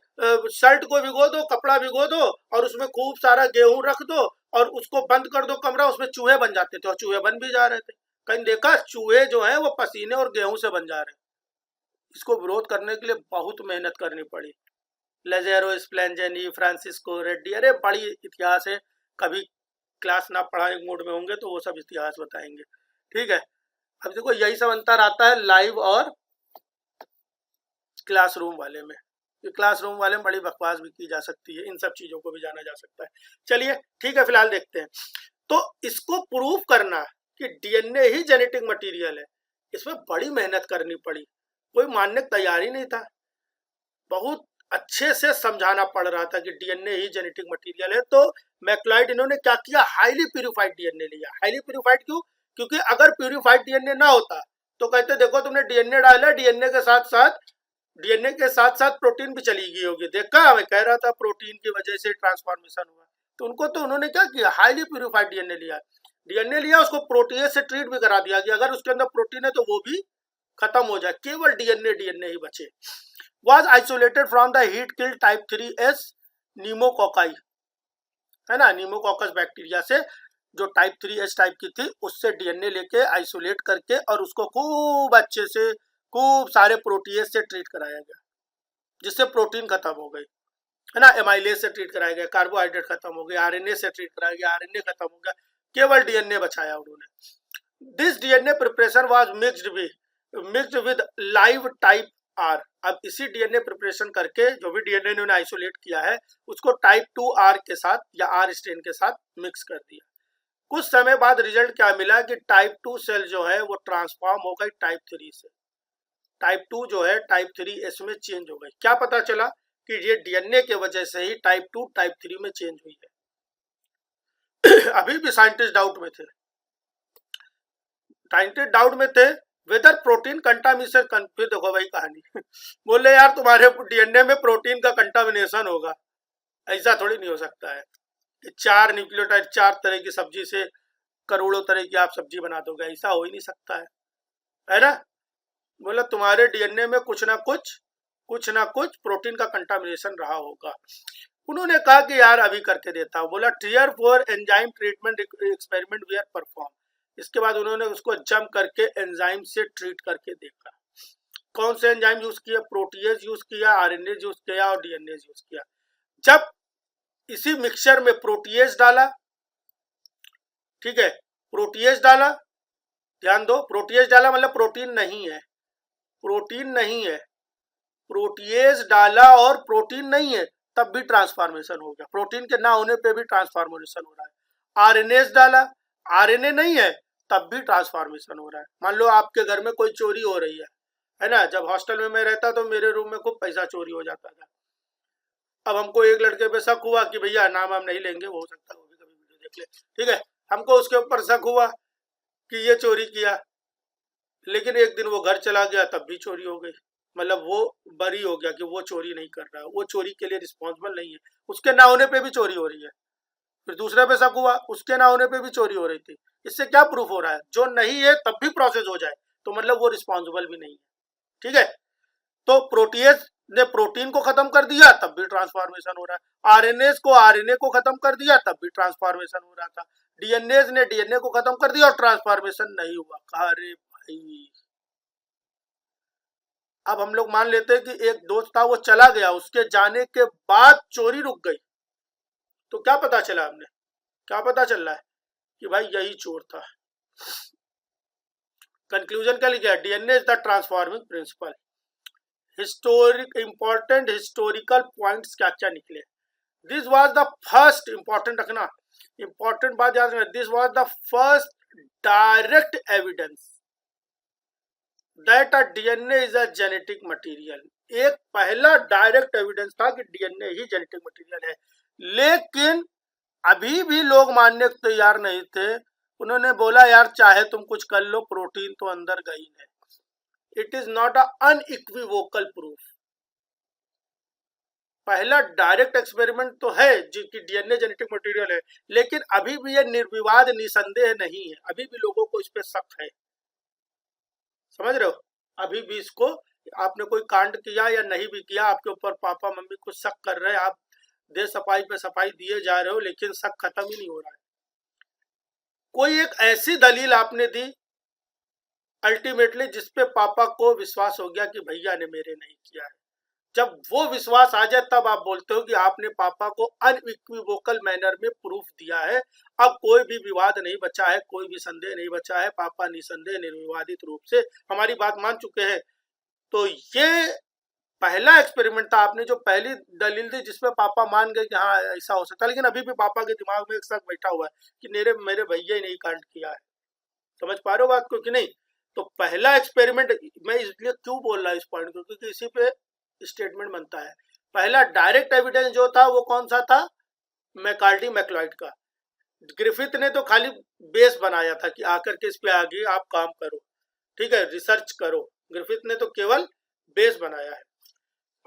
शर्ट को भिगो दो, कपड़ा भिगो दो और उसमें खूब सारा गेहूं रख दो और उसको बंद कर दो कमरा, उसमें चूहे बन जाते थे और चूहे बन भी जा रहे थे। कहीं देखा चूहे जो है वो पसीने और गेहूं से बन जा रहे हैं। इसको विरोध करने के लिए बहुत मेहनत करनी पड़ी। लेजेरो स्प्लेंजेनी, फ्रांसिस्को रेड्डी, अरे बड़ी इतिहास है। कभी क्लास ना पढ़ाने मूड में होंगे तो वो सब इतिहास बताएंगे। ठीक है, अब देखो यही सब अंतर आता है लाइव और क्लासरूम वाले में। क्लासरूम वाले में बड़ी बकवास भी की जा सकती है, इन सब चीजों को भी जाना जा सकता है। चलिए ठीक है, फिलहाल देखते हैं। तो इसको प्रूफ करना कि डीएनए ही जेनेटिक मटेरियल है, इसमें बड़ी मेहनत करनी पड़ी। कोई मानने को तैयार ही नहीं था। बहुत अच्छे से समझाना पड़ रहा था कि डीएनए ही जेनेटिक मटेरियल है। तो मैक्लाइड इन्होंने क्या किया? हाईली प्यूरिफाइड डीएनए लिया। हाईली प्यूरिफाइड क्यों? क्योंकि अगर प्यूरिफाइड डीएनए ना होता तो कहते देखो तुमने डीएनए डाला, डीएनए के साथ साथ प्रोटीन भी चली गई होगी। देखा, मैं कह रहा था प्रोटीन की वजह से ट्रांसफॉर्मेशन हुआ। तो उन्होंने क्या किया? हाईली प्यूरिफाइड डीएनए लिया, उसको प्रोटीएज से ट्रीट भी करा दिया कि अगर उसके अंदर प्रोटीन है तो वो भी खत्म हो जाए, केवल डीएनए ही बचे। was isolated from the heat kill type 3s pneumococcus, है ना, न्यूमोकॉकस बैक्टीरिया से, जो टाइप 3s टाइप की थी, उससे डीएनए लेके आइसोलेट करके और उसको खूब अच्छे से खूब सारे प्रोटीएज से ट्रीट कराया गया, जिससे प्रोटीन खत्म हो गई, है ना, एमाइलेज से ट्रीट कराया गया, कार्बोहाइड्रेट खत्म हो गया, आरएनए से ट्रीट कराया गया, आरएनए खत्म हो गया, केवल डीएनए बचाया उन्होंने। This DNA preparation was mixed with live type R. अब इसी डीएनए प्रिपरेशन करके जो भी डीएनए इन्होंने आइसोलेट किया है उसको टाइप 2 आर के साथ या आर स्ट्रेन के साथ मिक्स कर दिया। कुछ समय बाद रिजल्ट क्या मिला कि टाइप 2 सेल जो है वो ट्रांसफॉर्म हो गई टाइप 3 से। टाइप 2 जो है टाइप 3s में चेंज हो गई। क्या पता चला? कि ये डीएनए के वजह से ही टाइप 2 टाइप 3 में चेंज हुई है। अभी भी साइंटिस्ट डाउट में थे वेदर प्रोटीन कंटामिनेशन। फिर देखो वही कहानी। बोले यार तुम्हारे डीएनए में प्रोटीन का कंटामिनेशन होगा, ऐसा थोड़ी नहीं हो सकता है कि 4 न्यूक्लियोटाइड 4 तरह की सब्जी से करोड़ों तरह की आप सब्जी बना दोगे, ऐसा हो ही नहीं सकता है ना। बोला तुम्हारे डीएनए में कुछ ना कुछ प्रोटीन का कंटामिनेशन रहा होगा। उन्होंने कहा कि यार अभी करके देता हूँ। बोला टियर 4 enzyme treatment experiment we are perform. इसके बाद उन्होंने उसको जंप करके एंजाइम से ट्रीट करके देखा। कौन से एंजाइम यूज किया? प्रोटीएज यूज किया, आरएनए यूज किया और डीएनए यूज किया। जब इसी मिक्सचर में प्रोटीएज डाला, ठीक है, प्रोटीएज डाला, ध्यान दो, प्रोटीएज डाला मतलब प्रोटीन नहीं है, प्रोटीएज डाला और प्रोटीन नहीं है, तब भी ट्रांसफॉर्मेशन हो गया। प्रोटीन के ना होने पे भी ट्रांसफॉर्मेशन हो रहा है। आरएनए डाला, आरएनए नहीं है, तब भी ट्रांसफॉर्मेशन हो रहा है। मान लो आपके घर में कोई चोरी हो रही है ना। जब हॉस्टल में मैं रहता तो मेरे रूम में खूब पैसा चोरी हो जाता था। अब हमको एक लड़के पे शक हुआ कि भैया नाम हम नहीं लेंगे, हो सकता है वो भी कभी वीडियो देख ले, ठीक है। हमको उसके ऊपर शक हुआ कि ये चोरी किया, लेकिन एक दिन वो घर चला गया तब भी चोरी हो गई। मतलब वो बरी हो गया कि वो चोरी नहीं कर रहा है, वो चोरी के लिए रिस्पॉन्सिबल नहीं है, उसके ना होने पे भी चोरी हो रही है। फिर दूसरे पे शक हुआ, उसके ना होने पे भी चोरी हो रही थी। इससे क्या प्रूफ हो रहा है, जो नहीं है तब भी प्रोसेस हो जाए तो मतलब वो रिस्पॉन्सिबल भी नहीं है, ठीक है। तो प्रोटीएज ने प्रोटीन को खत्म कर दिया तब भी ट्रांसफॉर्मेशन हो रहा है, आरएनए को आरएनए को खत्म कर दिया तब भी ट्रांसफॉर्मेशन हो रहा था, डीएनए ने डीएनए को खत्म कर दिया और ट्रांसफॉर्मेशन नहीं हुआ। कहा अरे भाई, अब हम लोग मान लेते हैं कि एक दोस्त था वो चला गया, उसके जाने के बाद चोरी रुक गई, तो क्या पता चला हमने, क्या पता चल रहा है कि भाई यही चोर था। कंक्लूजन क्या लिखा है, DNA is the transforming principle. Important historical points क्या क्या निकले। This was the first, important रखना, इंपॉर्टेंट बात याद रखना, this was the first direct evidence that a DNA is a genetic material. एक पहला डायरेक्ट एविडेंस था कि डीएनए ही जेनेटिक मटेरियल है, लेकिन अभी भी लोग मानने को तैयार नहीं थे। उन्होंने बोला यार चाहे तुम कुछ कर लो, प्रोटीन तो अंदर गई है। It is not a unequivocal proof. पहला डायरेक्ट एक्सपेरिमेंट तो है जो कि डीएनए जेनेटिक मटेरियल है, लेकिन अभी भी यह निर्विवाद निसंदेह नहीं है, अभी भी लोगों को इस पे शक है। समझ रहे हो, अभी भी इसको, आपने कोई कांड किया या नहीं भी किया, आपके ऊपर पापा मम्मी कुछ शक कर रहे हैं, आप दे सफाई पे सफाई दिए जा रहे हो, लेकिन शक खत्म ही नहीं हो रहा है। कोई एक ऐसी दलील आपने दी अल्टीमेटली जिसपे पापा को विश्वास हो गया कि भैया ने मेरे नहीं किया है। जब वो विश्वास आ जाए तब आप बोलते हो कि आपने पापा को अनइक्विवोकल मैनर में प्रूफ दिया है। अब कोई भी विवाद नहीं बचा है, कोई भी संदेह नहीं बचा है, पापा निसंदेह निर्विवादित रूप से हमारी बात मान चुके हैं। तो ये पहला एक्सपेरिमेंट था, आपने जो पहली दलील दी जिसमें पापा मान गए कि हाँ ऐसा हो सकता है, लेकिन अभी भी पापा के दिमाग में एक शक बैठा हुआ है कि मेरे भैया ही नहीं कांड किया है। समझ पा रहे हो बात को कि नहीं। तो पहला एक्सपेरिमेंट, मैं इसलिए क्यों बोल रहा हूँ इस पॉइंट को, क्योंकि इसी पे स्टेटमेंट बनता है। पहला डायरेक्ट एविडेंस जो था वो कौन सा था, मैकार्डी मैक्लॉइड का। ग्रिफिथ ने तो खाली बेस बनाया था कि आकर के इस पे आगे आप काम करो, ठीक है, रिसर्च करो। ग्रिफिथ ने तो केवल बेस बनाया है।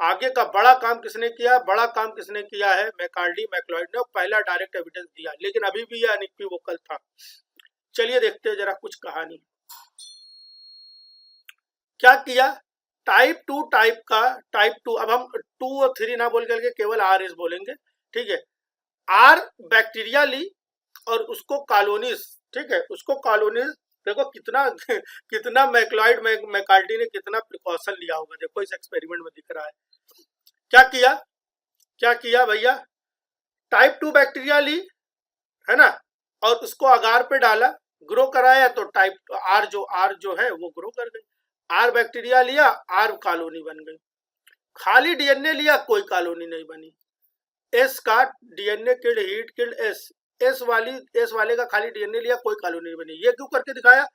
आगे का बड़ा काम किसने किया, बड़ा काम किसने किया है, मैकार्डी मैक्लॉइड ने पहला डायरेक्ट एविडेंस दिया, लेकिन अभी भी यह अनइक्विवोकल था। चलिए देखते हैं जरा कुछ कहानी। क्या किया, टाइप 2 टाइप का, टाइप 2, अब हम 2 और 3 ना बोल करके केवल आर एस बोलेंगे, ठीक है। आर बैक्टीरिया ली और उसको कॉलोनीज, ठीक है, उसको कॉलोनीज, देखो कितना कितना मैक्लॉइड मैकार्डी ने कितना प्रिकॉशन लिया होगा, देखो इस एक्सपेरिमेंट में दिख रहा है। क्या किया, क्या किया भैया, टाइप 2 बैक्टीरिया ली, है ना, और उसको अगार पे डाला, ग्रो कराया, तो टाइप आर जो है वो ग्रो कर गई। आर बैक्टीरिया लिया, आर कॉलोनी बन गई। खाली डीएनए लिया, कोई कॉलोनी नहीं बनी। एस का DNA killed heat killed S, S वाले का खाली डीएनए लिया, कोई कॉलोनी नहीं बनी। ये क्यों करके दिखाया,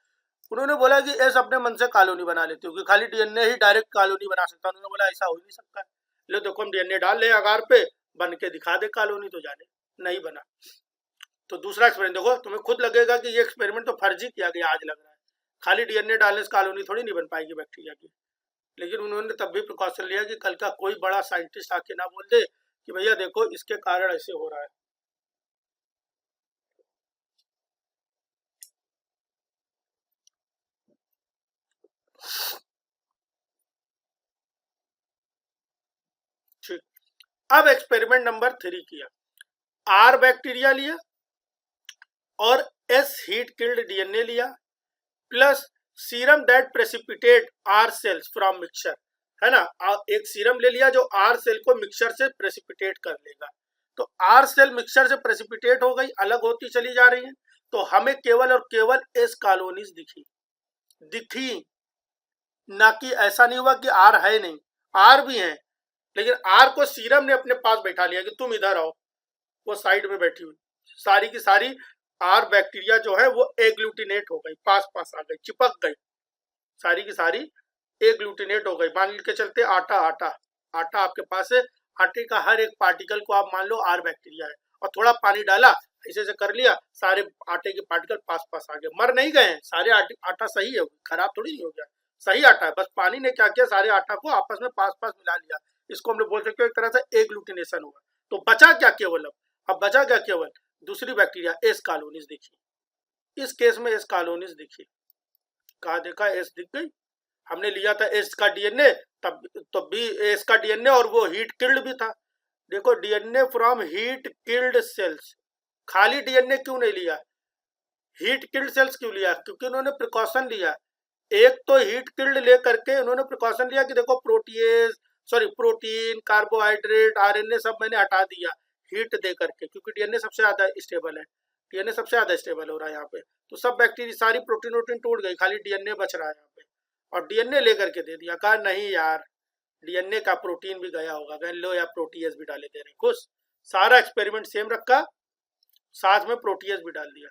उन्होंने बोला कि एस अपने मन से कॉलोनी बना लेते हो, कि खाली डीएनए ही डायरेक्ट कॉलोनी बना सकता है। उन्होंने बोला ऐसा हो ही नहीं सकता, लो देखो हम डीएनए डाल ले अगार पे, बन के दिखा दे कॉलोनी, तो जाने नहीं बना। तो दूसरा एक्सपेरिमेंट देखो, तुम्हें खुद लगेगा कि ये एक्सपेरिमेंट तो फर्जी किया गया, आज लग रहा है खाली डीएनए डालने से कॉलोनी थोड़ी नहीं बन पाएगी बैक्टीरिया की। लेकिन उन्होंने तब भी प्रिकॉशन लिया कि कल का कोई बड़ा साइंटिस्ट आके ना बोल दे कि भैया देखो इसके कारण ऐसे हो रहा है। ठीक, अब एक्सपेरिमेंट नंबर 3 किया, आर बैक्टीरिया लिया और एस हीट किल्ड डीएनए लिया, plus serum that precipitate R cells from mixture, है ना, एक सीरम ले लिया जो आर सेल को मिक्सचर से प्रेसिपिटेट कर लेगा। तो आर सेल मिक्सचर से प्रेसिपिटेट हो गई, अलग होती चली जा रही है, तो हमें केवल और केवल एस कॉलोनीज दिखी, ना कि ऐसा नहीं हुआ कि आर है नहीं, आर भी है, लेकिन आर को सीरम ने अपने पास बैठा लिया कि तुम इधर आओ, वो साइड में बैठी हुई, सारी की सारी आर बैक्टीरिया जो है वो एग्लूटिनेट हो गई, पास पास आ गई, चिपक गई, सारी की सारी एग्लूटिनेट हो गई। मान के चलते आटा आटा आटा आपके पास है, आटे का हर एक पार्टिकल को आप मान लो आर बैक्टीरिया है, और थोड़ा पानी डाला ऐसे से कर लिया, सारे आटे के पार्टिकल पास पास आ गए, मर नहीं गए हैं, सारे आटा सही है, खराब थोड़ी नहीं हो गया, सही आटा है, बस पानी ने क्या किया, सारे आटा को आपस में पास पास मिला लिया। इसको हम लोग बोल सकते हो एक तरह से एग्लूटिनेशन हुआ। तो बचा क्या केवल, अब बचा क्या केवल दूसरी बैक्टीरिया एस कॉलोनीज दिखी। इस केस में एस कॉलोनीज दिखी, कहा देखा एस दिख गई, हमने लिया था एस का डीएनए, तब भी एस का डीएनए और वो हीट किल्ड भी था। देखो DNA from heat killed cells, खाली डीएनए क्यों नहीं लिया, हीट किल्ड सेल्स क्यों लिया, क्योंकि उन्होंने प्रिकॉशन लिया। एक तो हीट किल्ड ले करके उन्होंने प्रिकॉशन लिया कि देखो प्रोटीन कार्बोहाइड्रेट आरएनए सब मैंने हटा दिया हीट दे करके, क्योंकि डीएनए सबसे ज्यादा स्टेबल है, डीएनए सबसे ज्यादा स्टेबल हो रहा है यहाँ पे। तो सब बैक्टीरिया सारी प्रोटीन वोटीन टूट गई, खाली डीएनए बच रहा है यहाँ पे, और डीएनए लेकर के दे दिया, कहा नहीं यार डीएनए का प्रोटीन भी गया होगा, कह लो या प्रोटीएस भी डाले दे रहे, खुश, सारा एक्सपेरिमेंट सेम रखा, साथ में प्रोटीएस भी डाल दिया,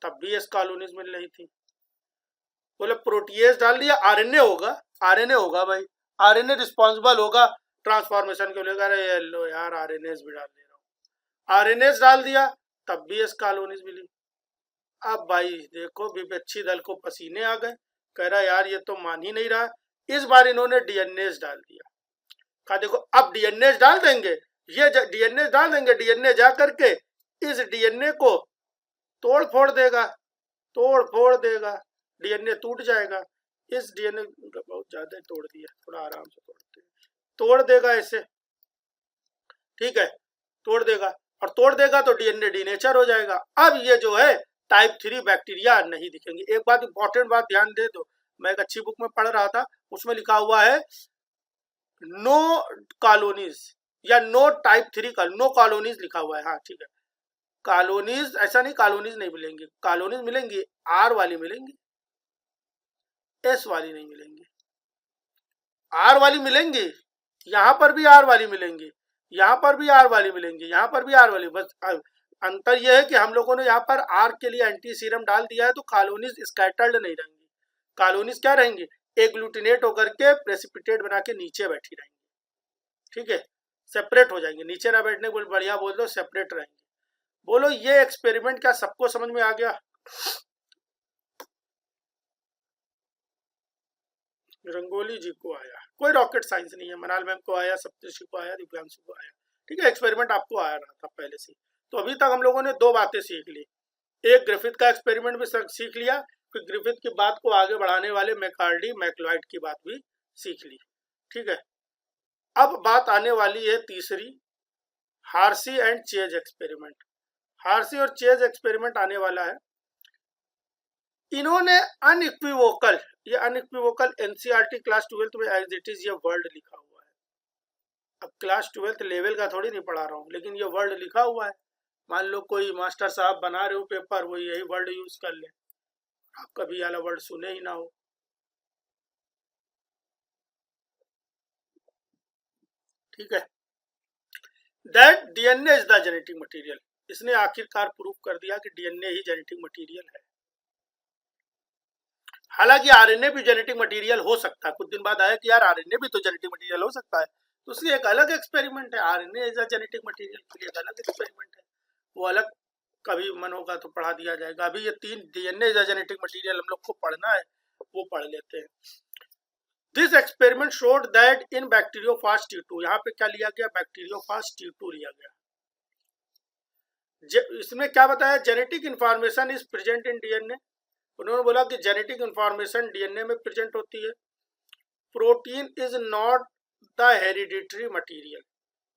तब भी एस कॉलोनीज मिल रही थी। बोले प्रोटीएस डाल दिया आरएनए होगा, आरएनए होगा भाई, आरएनए रिस्पॉन्सिबल होगा ट्रांसफॉर्मेशन के लिए, अरे लो यार आरएनएस भी डाल दे रहा हूँ, आरएनएस डाल दिया तब भी एस कॉलोनीज मिली। अब भाई देखो विपक्षी दल को पसीने आ गए, कह रहा यार ये तो मान ही नहीं रहा, इस बार इन्होंने डीएनए डाल दिया, कहा देखो अब डीएनए डाल देंगे, ये डीएनए डाल देंगे, डीएनए जा करके इस डीएनए को तोड़ फोड़ देगा, तोड़ फोड़ देगा, डीएनए टूट जाएगा, इस डीएनए बहुत ज्यादा तोड़ दिया, थोड़ा आराम से तोड़ते, तोड़ देगा इसे, ठीक है, तोड़ देगा, और तोड़ देगा तो डीएनए डीनेचर हो जाएगा। अब ये जो है टाइप 3 बैक्टीरिया नहीं दिखेंगे। एक बात इंपॉर्टेंट बात ध्यान दे दो, मैं एक अच्छी बुक में पढ़ रहा था, उसमें लिखा हुआ है नो कॉलोनीज या नो टाइप 3 का नो कॉलोनीज लिखा हुआ है, हाँ ठीक है, कॉलोनीज ऐसा नहीं, कॉलोनीज नहीं मिलेंगी, कॉलोनीज मिलेंगी आर वाली मिलेंगी, एस वाली नहीं मिलेंगी, आर वाली मिलेंगी, यहां पर भी आर वाली मिलेंगी, यहाँ पर भी आर वाली मिलेंगी, यहाँ पर भी आर वाली, बस अंतर यह है कि हम लोगों ने यहाँ पर आर के लिए एंटी सीरम डाल दिया है, तो कॉलोनीज स्कैटर्ड नहीं रहेंगी, कॉलोनीज क्या रहेंगी, एग्लूटिनेट होकर के प्रेसिपिटेट बना के नीचे बैठी रहेंगी, ठीक है, सेपरेट हो जाएंगे, नीचे ना बैठने को बढ़िया बोल दो, सेपरेट रहेंगे। बोलो ये एक्सपेरिमेंट क्या सबको समझ में आ गया? रंगोली जी को आया, कोई रॉकेट साइंस नहीं है, मनाल मैम को आया, सप्तऋषि को आया, दिव्यांशु को आया, ठीक है, एक्सपेरिमेंट आपको आया रहा था पहले से। तो अभी तक हम लोगों ने दो बातें सीख ली, एक ग्रिफिथ का एक्सपेरिमेंट भी सीख लिया, फिर ग्रिफिथ की बात को आगे बढ़ाने वाले मैककार्डी मैक्लॉयड की बात भी सीख ली, ठीक है। अब बात आने वाली है तीसरी, हार्सी एंड चेज एक्सपेरिमेंट। हार्सी और चेज एक्सपेरिमेंट आने वाला है। इन्होंने अनइक्विवोकल, ये अनइक्विवोकल एनसीईआरटी क्लास 12 में एज इट इज ये वर्ड लिखा हुआ है, अब क्लास 12 लेवल का थोड़ी नहीं पढ़ा रहा हूँ, लेकिन ये वर्ड लिखा हुआ है, मान लो कोई मास्टर साहब बना रहे हो पेपर, वो यही वर्ड यूज कर ले, आप कभी वाला वर्ड सुने ही ना हो, ठीक है। That DNA is the genetic material, इसने आखिरकार प्रूफ कर दिया कि डीएनए ही जेनेटिक मटेरियल है। हालांकि आरएनए भी जेनेटिक मटेरियल हो सकता है, कुछ दिन बाद आया कि यार आरएनए भी तो जेनेटिक मटेरियल हो सकता है, तो उसकी एक अलग एक्सपेरिमेंट है, RNA is a genetic material के लिए एक अलग एक्सपेरिमेंट है, वो अलग कभी मन होगा तो पढ़ा दिया जाएगा। अभी ये 3 DNA is a genetic material हम लोग को पढ़ना है, वो पढ़ लेते हैं। This experiment showed that in bacteriophage T2, यहाँ पे क्या लिया गया, बैक्टीरियोफाज T2 लिया गया। इसमें क्या बताया, genetic information is present in DNA, उन्होंने बोला कि जेनेटिक इंफॉर्मेशन डीएनए में प्रेजेंट होती है। Protein is not the hereditary material,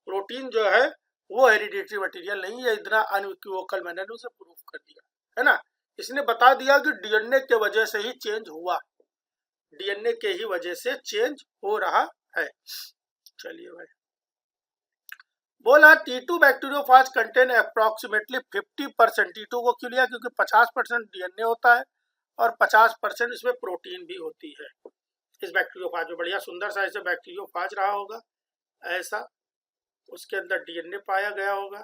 protein जो है वो हेरिडिटरी मटेरियल नहीं है, इतना अनइक्विवोकल मैंने उसे प्रूफ कर दिया है ना। इसने बता दिया कि डीएनए के वजह से ही चेंज हुआ, डीएनए के ही वजह से चेंज हो रहा है। चलिए भाई, बोला T2 bacteriophage contain approximately 50%, T2 को क्यों लिया, क्योंकि 50% डीएनए होता है और 50% इसमें प्रोटीन भी होती है इस बैक्टीरियोफाज में। बढ़िया सुंदर सा ऐसे बैक्टीरियोफाज रहा होगा ऐसा, उसके अंदर डीएनए पाया गया होगा,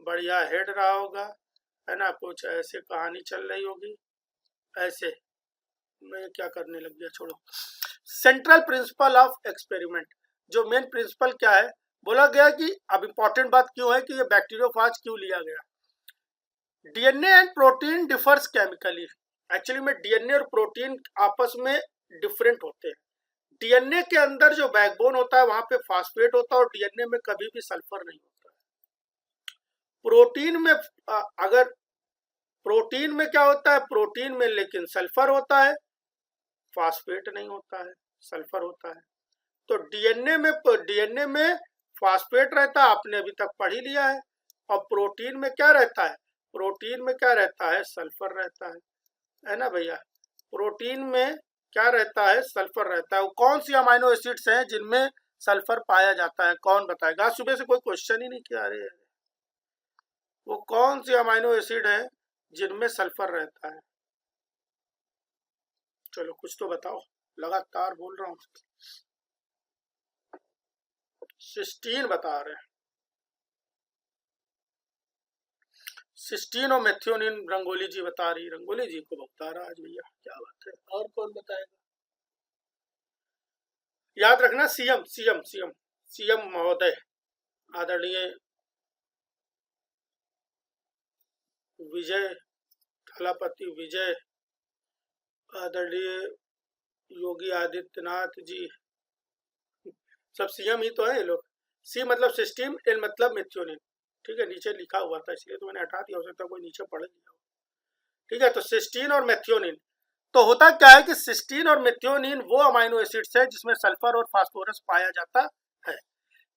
बढ़िया हेड रहा होगा, है ना, कुछ ऐसे कहानी चल रही होगी। ऐसे मैं क्या करने लग गया, छोड़ो। सेंट्रल प्रिंसिपल ऑफ एक्सपेरिमेंट, जो मेन प्रिंसिपल क्या है, बोला गया कि अब इंपॉर्टेंट बात क्यों है कि ये बैक्टीरियोफाज क्यों लिया गया। DNA and protein differs chemically. Actually में डीएनए और प्रोटीन आपस में डिफरेंट होते हैं। डीएनए के अंदर जो बैकबोन होता है वहां पे फास्फेट होता है और डीएनए में कभी भी सल्फर नहीं होता है। प्रोटीन में अगर प्रोटीन में क्या होता है, प्रोटीन में लेकिन सल्फर होता है, फास्फेट नहीं होता है, सल्फर होता है। तो डीएनए में फास्फेट रहता है, आपने अभी तक पढ़ ही लिया है। और प्रोटीन में क्या रहता है, प्रोटीन में क्या रहता है, सल्फर रहता है ना भैया। प्रोटीन में क्या रहता है, सल्फर रहता है। वो कौन सी अमाइनो एसिड्स हैं जिनमें सल्फर पाया जाता है, कौन बताएगा। आज सुबह से कोई क्वेश्चन ही नहीं किया। अरे वो कौन सी अमाइनो एसिड है जिनमें सल्फर रहता है, चलो कुछ तो बताओ, लगातार बोल रहा हूँ। सिस्टीन बता रहे हैं, सिस्टीन और मेथियोनिन रंगोली जी बता रही, रंगोली जी को बता रहा आज भैया, क्या बात है। और कौन बताएगा, याद रखना सीएम सीएम सीएम सीएम महोदय आदरणीय विजय थलापति विजय आदरणीय योगी आदित्यनाथ जी, सब सीएम ही तो है ये लोग। सी मतलब सिस्टीन, एल मतलब मेथियोनिन, ठीक है, नीचे लिखा हुआ था इसलिए तो मैंने हटा दिया, हो सकता है कोई नीचे पढ़ लिया हो। ठीक है, तो सिस्टीन और मेथियोनिन, तो होता क्या है कि सिस्टीन और मेथियोनिन वो अमाइनो एसिड्स है जिसमें सल्फर और फास्फोरस पाया जाता है।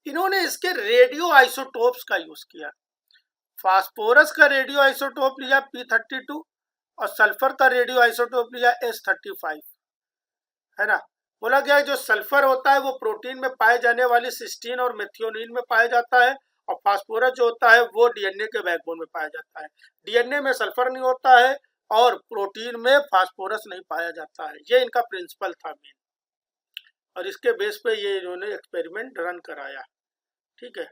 इन्होंने इसके रेडियो आइसोटोप्स का यूज किया। फास्फोरस का रेडियो आइसोटोप लिया P32 और सल्फर का रेडियो आइसोटोप लिया S35, है ना। बोला गया है जो सल्फर होता है वो प्रोटीन में पाए जाने वाली सिस्टीन और मेथियोनिन में पाया जाता है, और फास्फोरस जो होता है वो डीएनए के बैकबोन में पाया जाता है। डीएनए में सल्फर नहीं होता है और प्रोटीन में फास्फोरस नहीं पाया जाता है। ये इनका प्रिंसिपल था मेन, और इसके बेस पे ये इन्होंने एक्सपेरिमेंट रन कराया। ठीक है,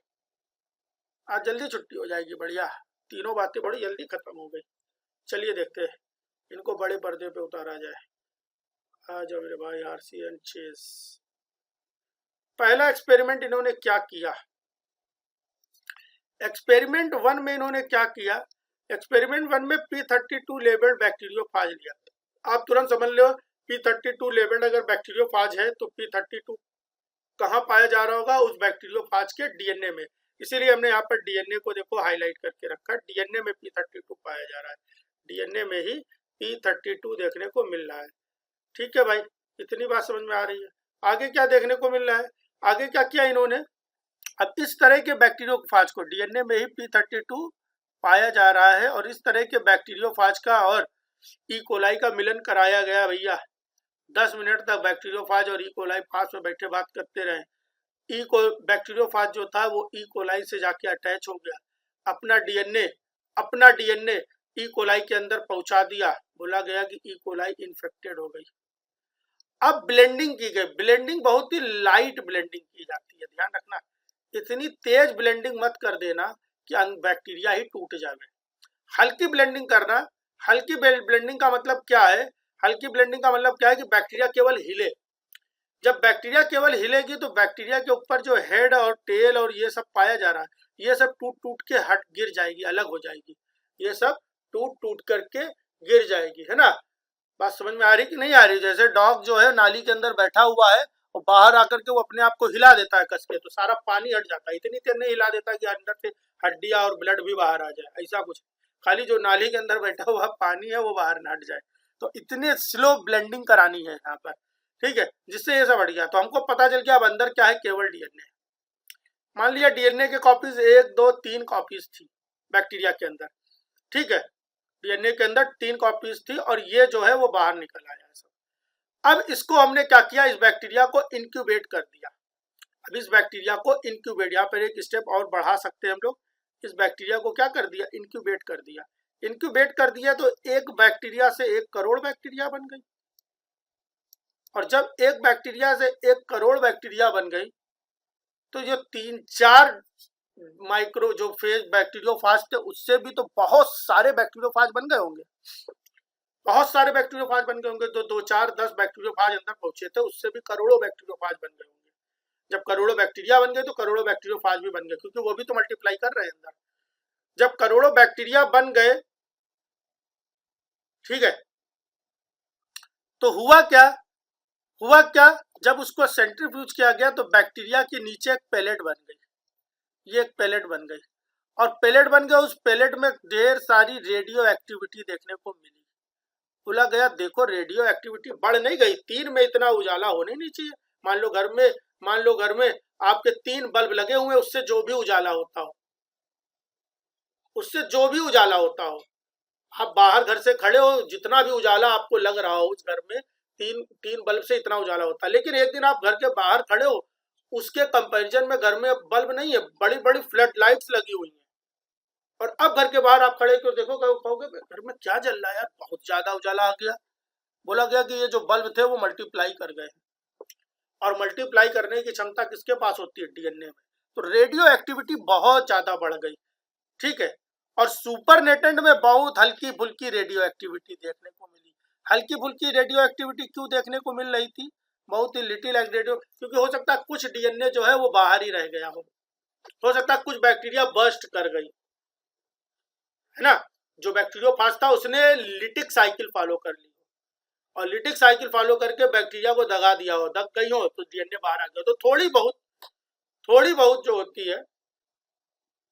आज जल्दी छुट्टी हो जाएगी, बढ़िया, तीनों बातें बड़ी जल्दी खत्म हो गई। चलिए देखते हैं, इनको बड़े पर्दे पे उतारा जाए। आ जाओ मेरे भाई, आरसीएन चेस। पहला एक्सपेरिमेंट इन्होंने क्या किया, एक्सपेरिमेंट 1 में इन्होंने क्या किया, एक्सपेरिमेंट 1 में P32 लेबल्ड बैक्टीरियोफाज लिया। आप तुरंत समझ लो P32 लेबल्ड अगर बैक्टीरियोफाज है तो P32 कहाँ पाया जा रहा होगा, उस बैक्टीरियोफाज के डीएनए में। इसीलिए हमने यहाँ पर डीएनए को देखो हाईलाइट करके रखा, डीएनए में P32 पाया जा रहा है, डीएनए में ही P32 देखने को मिल रहा है। ठीक है भाई, इतनी बात समझ में आ रही है। आगे क्या देखने को मिल रहा है, आगे क्या किया इन्होंने, अब इस तरह के बैक्टीरियोफाज को डीएनए में ही P32 पाया जा रहा है, और इस तरह के बैक्टीरियोफाज का और ई कोलाई का मिलन कराया गया भैया। 10 मिनट तक बैक्टीरियोफाज और ई कोलाई पास में बैठे बात करते रहे। बैक्टीरियोफाज जो था वो ई कोलाई से जाके अटैच हो गया, अपना डीएनए ई कोलाई के अंदर पहुंचा दिया। बोला गया कि ई कोलाई इन्फेक्टेड हो गई। अब ब्लेंडिंग की गई, ब्लेंडिंग बहुत ही लाइट ब्लेंडिंग की जाती है, ध्यान रखना, इतनी तेज ब्लेंडिंग मत कर देना कि बैक्टीरिया ही टूट जाए। हल्की ब्लेंडिंग करना। हल्की ब्लेंडिंग का मतलब क्या है, हल्की ब्लेंडिंग का मतलब क्या है कि बैक्टीरिया केवल हिले। जब बैक्टीरिया केवल हिलेगी तो बैक्टीरिया के ऊपर जो हेड और टेल और ये सब पाया जा रहा है ये सब टूट टूट के हट गिर जाएगी, अलग हो जाएगी, ये सब टूट टूट करके गिर जाएगी, है ना। बात समझ में आ रही कि नहीं आ रही। जैसे डॉग जो है नाली के अंदर बैठा हुआ है और बाहर आकर के वो अपने आप को हिला देता है कस के, तो सारा पानी हट जाता है। इतनी देर नहीं हिला देता कि अंदर से हड्डियां और ब्लड भी बाहर आ जाए, ऐसा कुछ, खाली जो नाली के अंदर बैठा हुआ पानी है वो बाहर ना हट जाए। तो इतने स्लो ब्लेंडिंग करानी है यहाँ पर, ठीक है, जिससे ये सब हट गया। तो हमको पता चल गया अब अंदर क्या है, केवल डीएनए। मान लिया डीएनए के कॉपीज 1 2 3 कॉपीज थी बैक्टीरिया के अंदर, ठीक है, डीएनए के अंदर 3 कॉपीज थी और ये जो है वो बाहर निकल आया है सब। अब इसको हमने क्या किया, इस बैक्टीरिया को इंक्यूबेट कर दिया। अब इस बैक्टीरिया को इंक्यूबेट, यहाँ पर एक स्टेप और बढ़ा सकते हैं हम लोग, इस बैक्टीरिया को क्या कर दिया, इंक्यूबेट कर दिया। इंक्यूबेट कर दिया तो एक बैक्टीरिया से 1 करोड़ बैक्टीरिया बन गई, और जब एक बैक्टीरिया से 1 करोड़ बैक्टीरिया बन गई तो जो 3-4 माइक्रो जो फेज बैक्टीरियोफाज थे उससे भी तो बहुत सारे बैक्टीरियोफाज बन गए होंगे, बहुत सारे बैक्टीरियोफाज बन गए होंगे। तो 2 4 10 बैक्टीरियोफाज अंदर पहुंचे थे, उससे भी करोड़ों बैक्टीरियोफाज बन गए होंगे। जब करोड़ों बैक्टीरिया बन गए तो करोड़ों बैक्टीरियोफाज भी बन गए, क्योंकि वो भी तो मल्टीप्लाई कर रहे हैं अंदर। जब करोड़ों बैक्टीरिया बन गए, ठीक है, तो हुआ क्या, जब उसको सेंट्रीफ्यूज किया गया तो बैक्टीरिया के नीचे एक पैलेट बन गई, ये एक पैलेट बन गई, और पैलेट बन गया, उस पैलेट में ढेर सारी रेडियो एक्टिविटी देखने को मिली। बोला गया देखो रेडियो एक्टिविटी बढ़ नहीं गई, 3 में इतना उजाला होने नहीं चाहिए। मान लो घर में आपके 3 बल्ब लगे हुए, उससे जो भी उजाला होता हो, उससे जो भी उजाला होता हो, आप बाहर घर से खड़े हो, जितना भी उजाला आपको लग रहा हो उस घर में, तीन तीन बल्ब से इतना उजाला होता है। लेकिन एक दिन आप घर के बाहर खड़े हो, उसके कंपैरिजन में घर में अब बल्ब नहीं है, बड़ी बड़ी फ्लड लाइट्स लगी हुई हैं, और अब घर के बाहर आप खड़े क्यों देखो, कहोगे घर में क्या जल रहा है यार, बहुत ज्यादा उजाला आ गया। बोला गया कि ये जो बल्ब थे वो मल्टीप्लाई कर गए, और मल्टीप्लाई करने की क्षमता किसके पास होती है, डीएनए में। तो रेडियो एक्टिविटी बहुत ज्यादा बढ़ गई, ठीक है। और सुपरनेटेंट में बहुत हल्की फुल्की रेडियो एक्टिविटी देखने को मिली। हल्की फुल्की रेडियो एक्टिविटी क्यों देखने को मिल रही थी, बहुत ही लिटिल रेडियो, क्योंकि हो सकता है कुछ डीएनए जो है वो बाहर ही रह गया हो सकता है कुछ बैक्टीरिया बर्स्ट कर गई, है ना। जो बैक्टीरियोफाज था उसने लिटिक साइकिल फॉलो कर ली, और लिटिक साइकिल फॉलो करके बैक्टीरिया को दगा दिया हो, दग गई हो तो डीएनए बाहर आ गया। तो थोड़ी बहुत जो होती है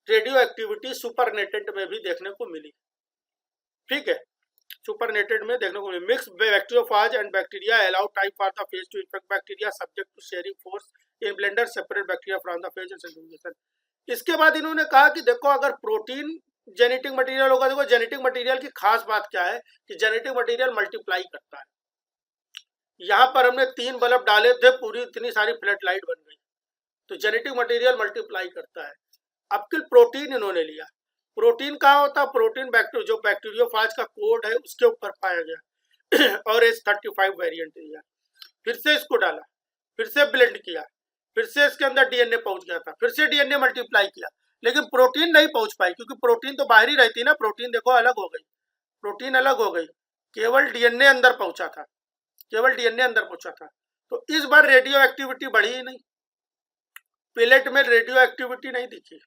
रेडियो एक्टिविटी सुपरनेटेंट में भी देखने को मिली, ठीक है। सुपरनेटेड में देखने को मिली। Mix bacteriophage and bacteria allow time for the phage to infect bacteria subject to shearing force in blender separate bacteria from the phage and centrifugation. इसके बाद इन्होंने कहा कि देखो अगर प्रोटीन जेनेटिक मटेरियल होगा, देखो जेनेटिक मटेरियल की खास बात क्या है कि जेनेटिक मटेरियल मल्टीप्लाई करता है। यहाँ पर हमने 3 बल्ब डाले थे, पूरी इतनी सारी फ्लड लाइट बन गई, तो जेनेटिक मटेरियल मल्टीप्लाई करता है। अब किल प्रोटीन इन्होंने लिया, प्रोटीन कहाँ होता है, प्रोटीन जो बैक्टीरियोफाज का कोड है उसके ऊपर पाया गया और H35 वेरिएंट लिया, फिर से इसको डाला, फिर से ब्लेंड किया, फिर से इसके अंदर डीएनए पहुंच गया था, फिर से डीएनए मल्टीप्लाई किया, लेकिन प्रोटीन नहीं पहुंच पाई, क्योंकि प्रोटीन तो बाहर ही रहती ना। प्रोटीन देखो अलग हो गई, प्रोटीन अलग हो गई, केवल डीएनए अंदर पहुंचा था, केवल डीएनए अंदर पहुंचा था। तो इस बार रेडियो एक्टिविटी बढ़ी ही नहीं, पेलेट में रेडियो एक्टिविटी नहीं दिखी,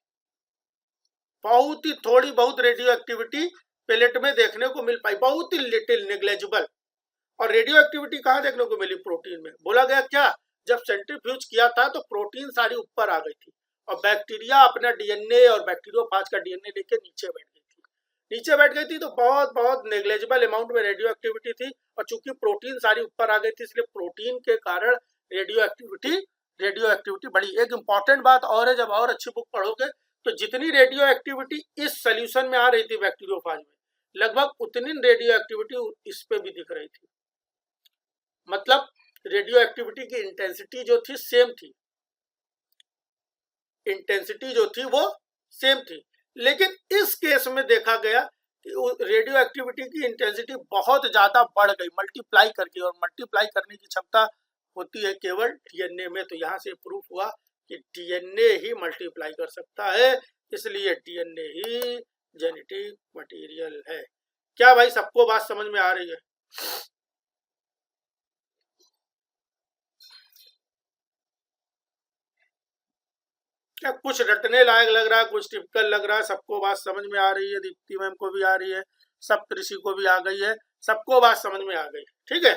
बहुत ही थोड़ी बहुत रेडियो एक्टिविटी पेलेट में देखने को मिल पाई, बहुत ही लिटिल नेग्लेजिबल। और रेडियो एक्टिविटी कहाँ देखने को मिली, प्रोटीन में। बोला गया क्या, जब सेंट्रीफ्यूज किया था तो प्रोटीन सारी ऊपर आ गई थी, और बैक्टीरिया अपना डीएनए और बैक्टीरियोफाज का डीएनए लेके नीचे बैठ गई थी। नीचे बैठ गई थी तो बहुत बहुत नेग्लेजिबल अमाउंट में रेडियो एक्टिविटी थी, और चूंकि प्रोटीन सारी ऊपर आ गई थी इसलिए प्रोटीन के कारण रेडियो एक्टिविटी बढ़ी। एक इंपॉर्टेंट बात और है, जब और अच्छी बुक पढ़ोगे तो जितनी रेडियो एक्टिविटी इस सोल्यूशन में आ रही थी बैक्टीरियोफाज में, लगभग उतनी रेडियो एक्टिविटी इस पे भी दिख रही थी। मतलब रेडियो एक्टिविटी की इंटेंसिटी जो थी सेम थी, इंटेंसिटी जो थी वो सेम थी। लेकिन इस केस में देखा गया कि रेडियो एक्टिविटी की इंटेंसिटी बहुत ज्यादा बढ़ गई, मल्टीप्लाई करके, और मल्टीप्लाई करने की क्षमता होती है केवल डीएनए में। तो यहाँ से प्रूफ हुआ कि डीएनए ही मल्टीप्लाई कर सकता है, इसलिए डीएनए ही जेनेटिक मटेरियल है। क्या भाई सबको बात समझ में आ रही है? क्या कुछ रटने लायक लग रहा है, कुछ टिपिकल लग रहा है? सबको बात समझ में आ रही है, दीप्ति मैम को भी आ रही है, सप्तऋषि को भी आ गई है, सबको बात समझ में आ गई, ठीक है।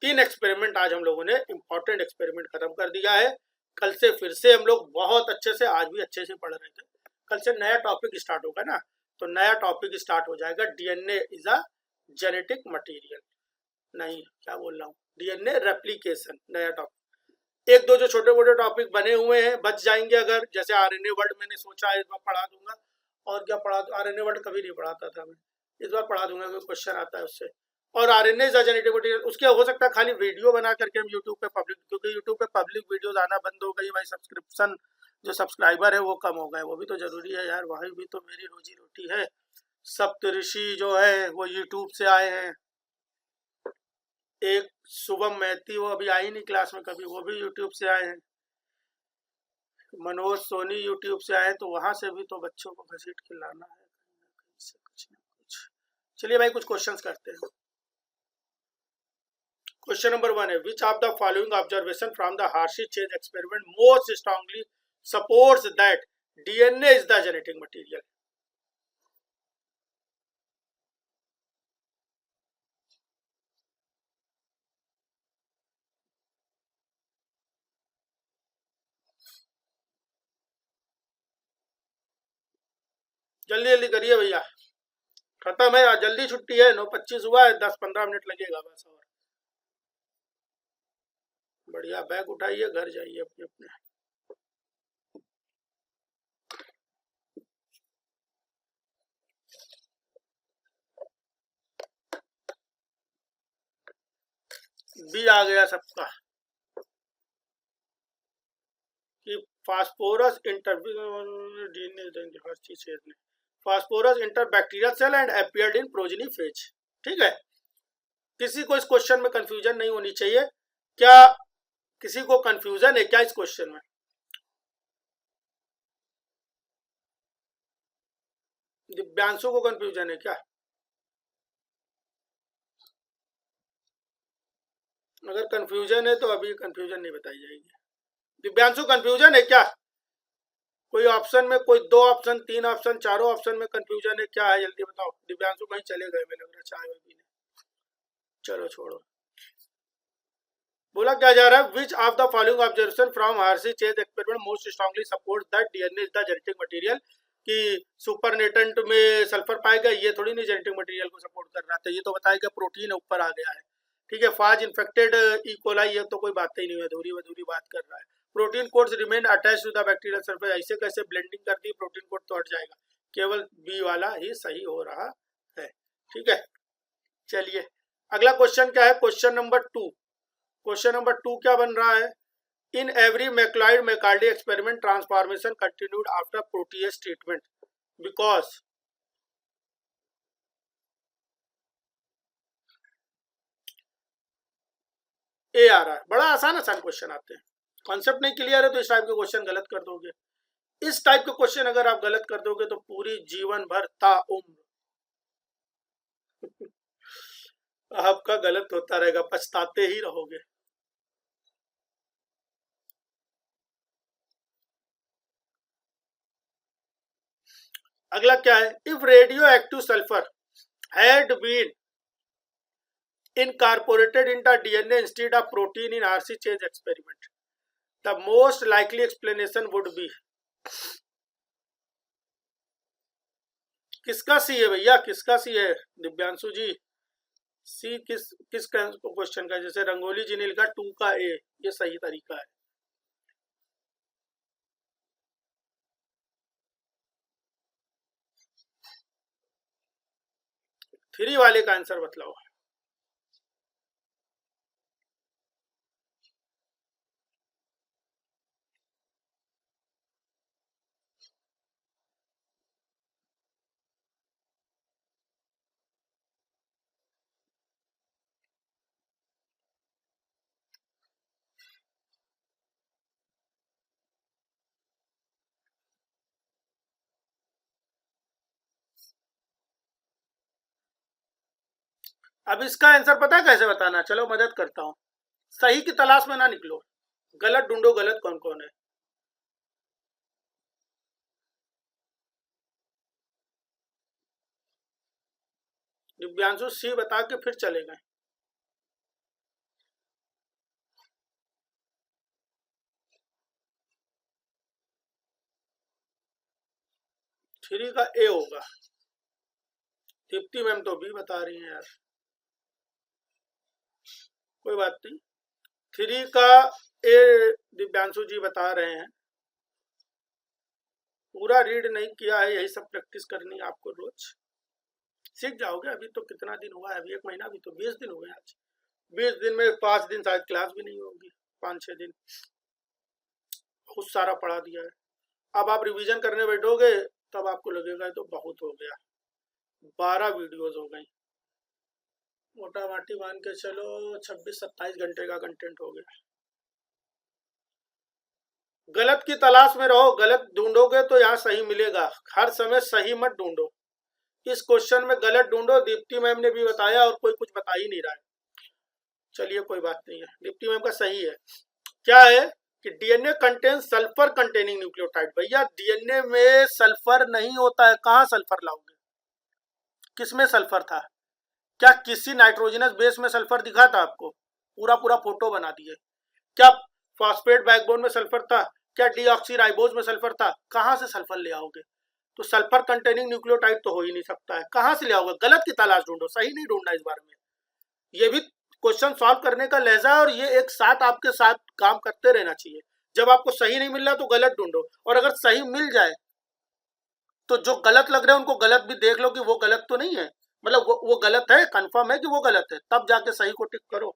3 एक्सपेरिमेंट आज हम लोगों ने इंपॉर्टेंट एक्सपेरिमेंट खत्म कर दिया है। कल से फिर से हम लोग बहुत अच्छे से, आज भी अच्छे से पढ़ रहे थे, कल से नया टॉपिक स्टार्ट होगा ना, तो नया टॉपिक स्टार्ट हो जाएगा, DNA is a genetic material, नहीं क्या बोल रहा हूँ, डीएनए रेप्लिकेशन, नया टॉपिक। एक दो जो छोटे मोटे टॉपिक बने हुए हैं बच जाएंगे, अगर जैसे आरएनए वर्ड मैंने सोचा इस बार पढ़ा दूंगा, और क्या पढ़ा, आरएनए वर्ड कभी नहीं पढ़ाता था मैं, इस बार पढ़ा दूंगा, कोई क्वेश्चन आता है उससे। और RNA is a genetic material, उसके हो सकता है खाली वीडियो बना करके हम यूट्यूब पे पब्लिक, क्योंकि यूट्यूब पे पब्लिक वीडियोज आना बंद हो गई भाई, सब्सक्रिप्शन जो सब्सक्राइबर है वो कम हो गए, वो भी तो जरूरी है यार, वही भी तो मेरी रोजी रोटी है। सप्तऋषि जो है वो यूट्यूब से आए हैं, एक शुभम महती वो अभी आई नहीं क्लास में कभी, वो भी यूट्यूब से आए हैं, मनोज सोनी यूट्यूब से आए तो वहां से भी तो बच्चों को घसीट के लाना है कहीं से कुछ ना कुछ। चलिए भाई कुछ क्वेश्चंस करते हैं। क्वेश्चन नंबर 1 है which of the following observation from the Hershey Chase experiment most strongly supports that DNA is the genetic material. जल्दी जल्दी करिए भैया, खत्म है, आज जल्दी छुट्टी है, 9:25 हुआ है, 10-15 मिनट लगेगा बस। और बढ़िया, बैग उठाइए, घर जाइए अपने अपने। बी आ गया सबका कि phosphorus phosphorus enter bacterial cell and appeared in progeny phage. ठीक है, किसी को इस क्वेश्चन में कंफ्यूजन नहीं होनी चाहिए। क्या किसी को कंफ्यूजन है क्या इस क्वेश्चन में? दिव्यांशु को कंफ्यूजन है क्या? अगर कंफ्यूजन है तो अभी कंफ्यूजन नहीं बताई जाएगी। दिव्यांशु कंफ्यूजन है क्या? कोई ऑप्शन में, कोई 2 ऑप्शन, 3 ऑप्शन, चारों ऑप्शन में कंफ्यूजन है क्या? है जल्दी बताओ। दिव्यांशु कहीं चले गए, मैं लग रहा चाय पीने। चलो छोड़ो, बोला क्या जा रहा है which of the following observation from Hershey Chase experiment most strongly support that DNA is the genetic material. कि सुपरनेटेंट में सल्फर पाएगा, ये थोड़ी नहीं जेनेटिक मटेरियल को सपोर्ट कर रहा था, ये तो बताएगा प्रोटीन ऊपर आ गया है। ठीक है, फाज इन्फेक्टेड इकोलाई, ये तो कोई बात ही नहीं है, अधूरी अधूरी बात कर रहा है। Protein coats remain attach to the bacterial surface, ऐसे कैसे ब्लेंडिंग कर दी, प्रोटीन कोड तो हट जाएगा। केवल बी वाला ही सही हो रहा है। ठीक है, चलिए अगला क्वेश्चन क्या है, क्वेश्चन नंबर 2। क्वेश्चन नंबर 2 क्या बन रहा है, in Avery MacLeod McCarty experiment transformation continued after protease treatment because. A आ रहा है, बड़ा आसान आसान क्वेश्चन आते हैं, कॉन्सेप्ट नहीं क्लियर है तो इस टाइप के क्वेश्चन गलत कर दोगे। इस टाइप के क्वेश्चन अगर आप गलत कर दोगे तो पूरी जीवन भर ताउम्र आपका गलत होता रहेगा, पछताते ही रहोगे। अगला क्या है, if radioactive sulphur had been incorporated into DNA instead of protein in RC change experiment, the most likely explanation would be। किसका सी है भैया, किसका सी है दिव्यांशु जी? सी किस क्वेश्चन का? जैसे रंगोली जी ने लिखा 2 का ए, ये सही तरीका है। थ्री वाले का आंसर बतलाओ। अब इसका आंसर पता है कैसे बताना, चलो मदद करता हूँ। सही की तलाश में ना निकलो, गलत ढूंढो, गलत कौन कौन है। दिव्यांशु सी बता के फिर चले गए। थ्री का ए होगा, दीप्ति मैम तो बी बता रही हैं यार, कोई बात नहीं। थ्री का ए दिव्यांशु जी बता रहे हैं, पूरा रीड नहीं किया है, यही सब प्रैक्टिस करनी है आपको, रोज सीख जाओगे। अभी तो कितना दिन हुआ है, अभी 1 महीना भी तो 20 दिन हुए आज। 20 दिन में 5 दिन शायद क्लास भी नहीं होगी, 5-6 दिन, बहुत सारा पढ़ा दिया है। अब आप रिवीजन करने बैठोगे तब आपको लगेगा तो बहुत हो गया, 12 वीडियोस हो गई, मोटा माटी मान के चलो 26-27 घंटे का कंटेंट हो गया। गलत की तलाश में रहो, गलत ढूंढोगे तो यहाँ सही मिलेगा, हर समय सही मत ढूंढो। इस क्वेश्चन में गलत ढूंढो, दीप्ति मैम ने भी बताया और कोई कुछ बता ही नहीं रहा है। चलिए कोई बात नहीं है, दीप्ति मैम का सही है। क्या है कि DNA contain sulphur containing nucleotide. भैया डीएनए में सल्फर नहीं होता है, कहाँ सल्फर लाओगे? किसमें सल्फर था? क्या किसी नाइट्रोजनस बेस में सल्फर दिखा था आपको? पूरा पूरा फोटो बना दिए। क्या फॉस्फेट बैकबोन में सल्फर था? क्या डीऑक्सीराइबोज में सल्फर था? कहाँ से सल्फर ले आओगे? तो सल्फर कंटेनिंग न्यूक्लियोटाइड तो हो ही नहीं सकता है, कहाँ से ले आओगे? गलत की तलाश ढूंढो, सही नहीं ढूंढना इस बारे में। ये भी क्वेश्चन सॉल्व करने का लहजा है और ये एक साथ आपके साथ काम करते रहना चाहिए। जब आपको सही नहीं मिल रहा तो गलत ढूंढो, और अगर सही मिल जाए तो जो गलत लग रहे हैं उनको गलत भी देख लो कि वो गलत तो नहीं है, मतलब वो गलत है, कंफर्म है कि वो गलत है, तब जाके सही को टिक करो।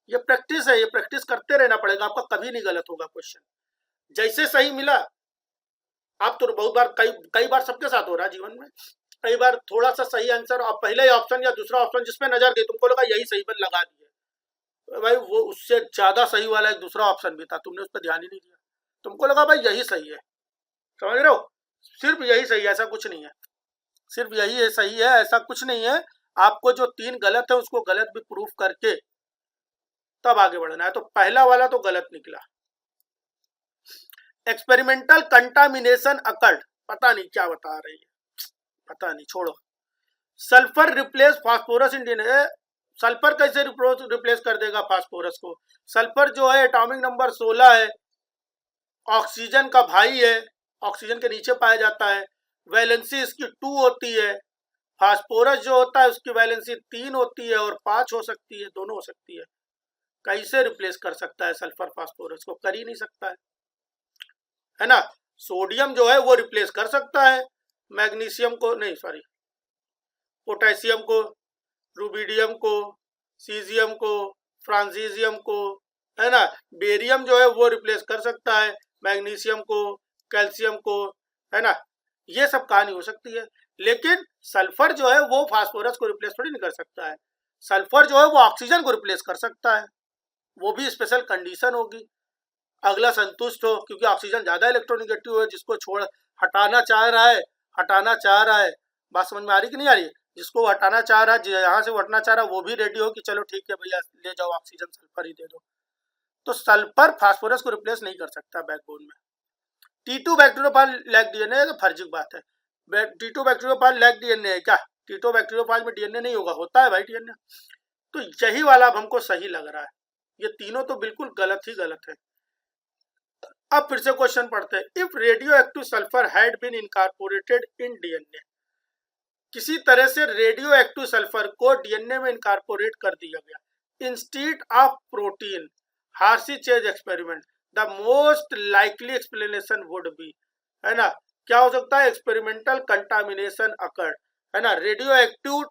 ये प्रैक्टिस है, ये प्रैक्टिस करते रहना पड़ेगा, आपका कभी नहीं गलत होगा क्वेश्चन। जैसे सही मिला, आप तो बहुत बार कई कई बार सबके साथ हो रहा है जीवन में, कई बार थोड़ा सा सही आंसर और पहले ही ऑप्शन या दूसरा ऑप्शन जिसमें नजर गई तुमको लगा यही सही, पर लगा दिए भाई, वो उससे ज्यादा सही वाला एक दूसरा ऑप्शन भी था, तुमने उस पर ध्यान ही नहीं दिया, तुमको लगा भाई यही सही है। समझ रहे हो? सिर्फ यही सही है, ऐसा कुछ नहीं है। सिर्फ यही है सही है, ऐसा कुछ नहीं है। आपको जो 3 गलत है उसको गलत भी प्रूफ करके तब आगे बढ़ना है। तो पहला वाला तो गलत निकला। एक्सपेरिमेंटल कंटामिनेशन अकर्ड, पता नहीं क्या बता रही है, पता नहीं, छोड़ो। Sulphur replace phosphorus in DNA. Sulphur कैसे रिप्लेस कर देगा फास्फोरस को? सल्फर जो है एटॉमिक नंबर 16 है, ऑक्सीजन का भाई है, ऑक्सीजन के नीचे पाया जाता है, वैलेंसी इसकी 2 होती है। फास्फोरस जो होता है उसकी वैलेंसी 3 होती है और 5 हो सकती है, दोनों हो सकती है। कैसे रिप्लेस कर सकता है सल्फर फास्फोरस को? कर ही नहीं सकता है ना। सोडियम जो है वो रिप्लेस कर सकता है मैग्नीशियम को, नहीं सॉरी, पोटेशियम को, रूबिडियम को, सीजियम को, फ्रांसीजियम को, है ना। बेरियम जो है वो रिप्लेस कर सकता है मैग्नीशियम को, कैल्शियम को, है ना। ये सब कहानी हो सकती है, लेकिन सल्फर जो है वो फास्फोरस को रिप्लेस थोड़ी नहीं कर सकता है। सल्फर जो है वो ऑक्सीजन को रिप्लेस कर सकता है, वो भी स्पेशल कंडीशन होगी, अगला संतुष्ट हो, क्योंकि ऑक्सीजन ज्यादा इलेक्ट्रोनिगेटिव है, जिसको छोड़ हटाना चाह रहा है, हटाना चाह रहा है। बात समझ में आ रही कि नहीं आ रही? जिसको हटाना चाह रहा है, यहाँ से हटना चाह रहा है, वो भी रेडी हो कि चलो ठीक है भैया ले जाओ ऑक्सीजन, सल्फर ही दे दो। तो सल्फर फास्फोरस को रिप्लेस नहीं कर सकता बैकबोन में। टी2 बैक्टीरियोफाइल लैक डीएनए तो फर्जी बात है। टी2 बैक्टीरियोफाइल लैक डीएनए है क्या? टी2 बैक्टीरियोफाइल में डीएनए नहीं होगा? होता है भाई डीएनए। तो यही वाला अब हमको सही लग रहा है, ये तीनों तो बिल्कुल गलत ही गलत है। अब फिर से क्वेश्चन पढ़ते हैं। If radioactive sulphur had been incorporated in DNA, किसी तरह से रेडियो एक्टिव सल्फर को डीएनए में इनकारपोरेट कर दिया गया instead of protein, Hershey Chase experiment, the most likely explanation would be, है ना। क्या हो सकता है? एक्सपेरिमेंटल कंटामिनेशन अकर्ड, है ना। रेडियो एक्टिव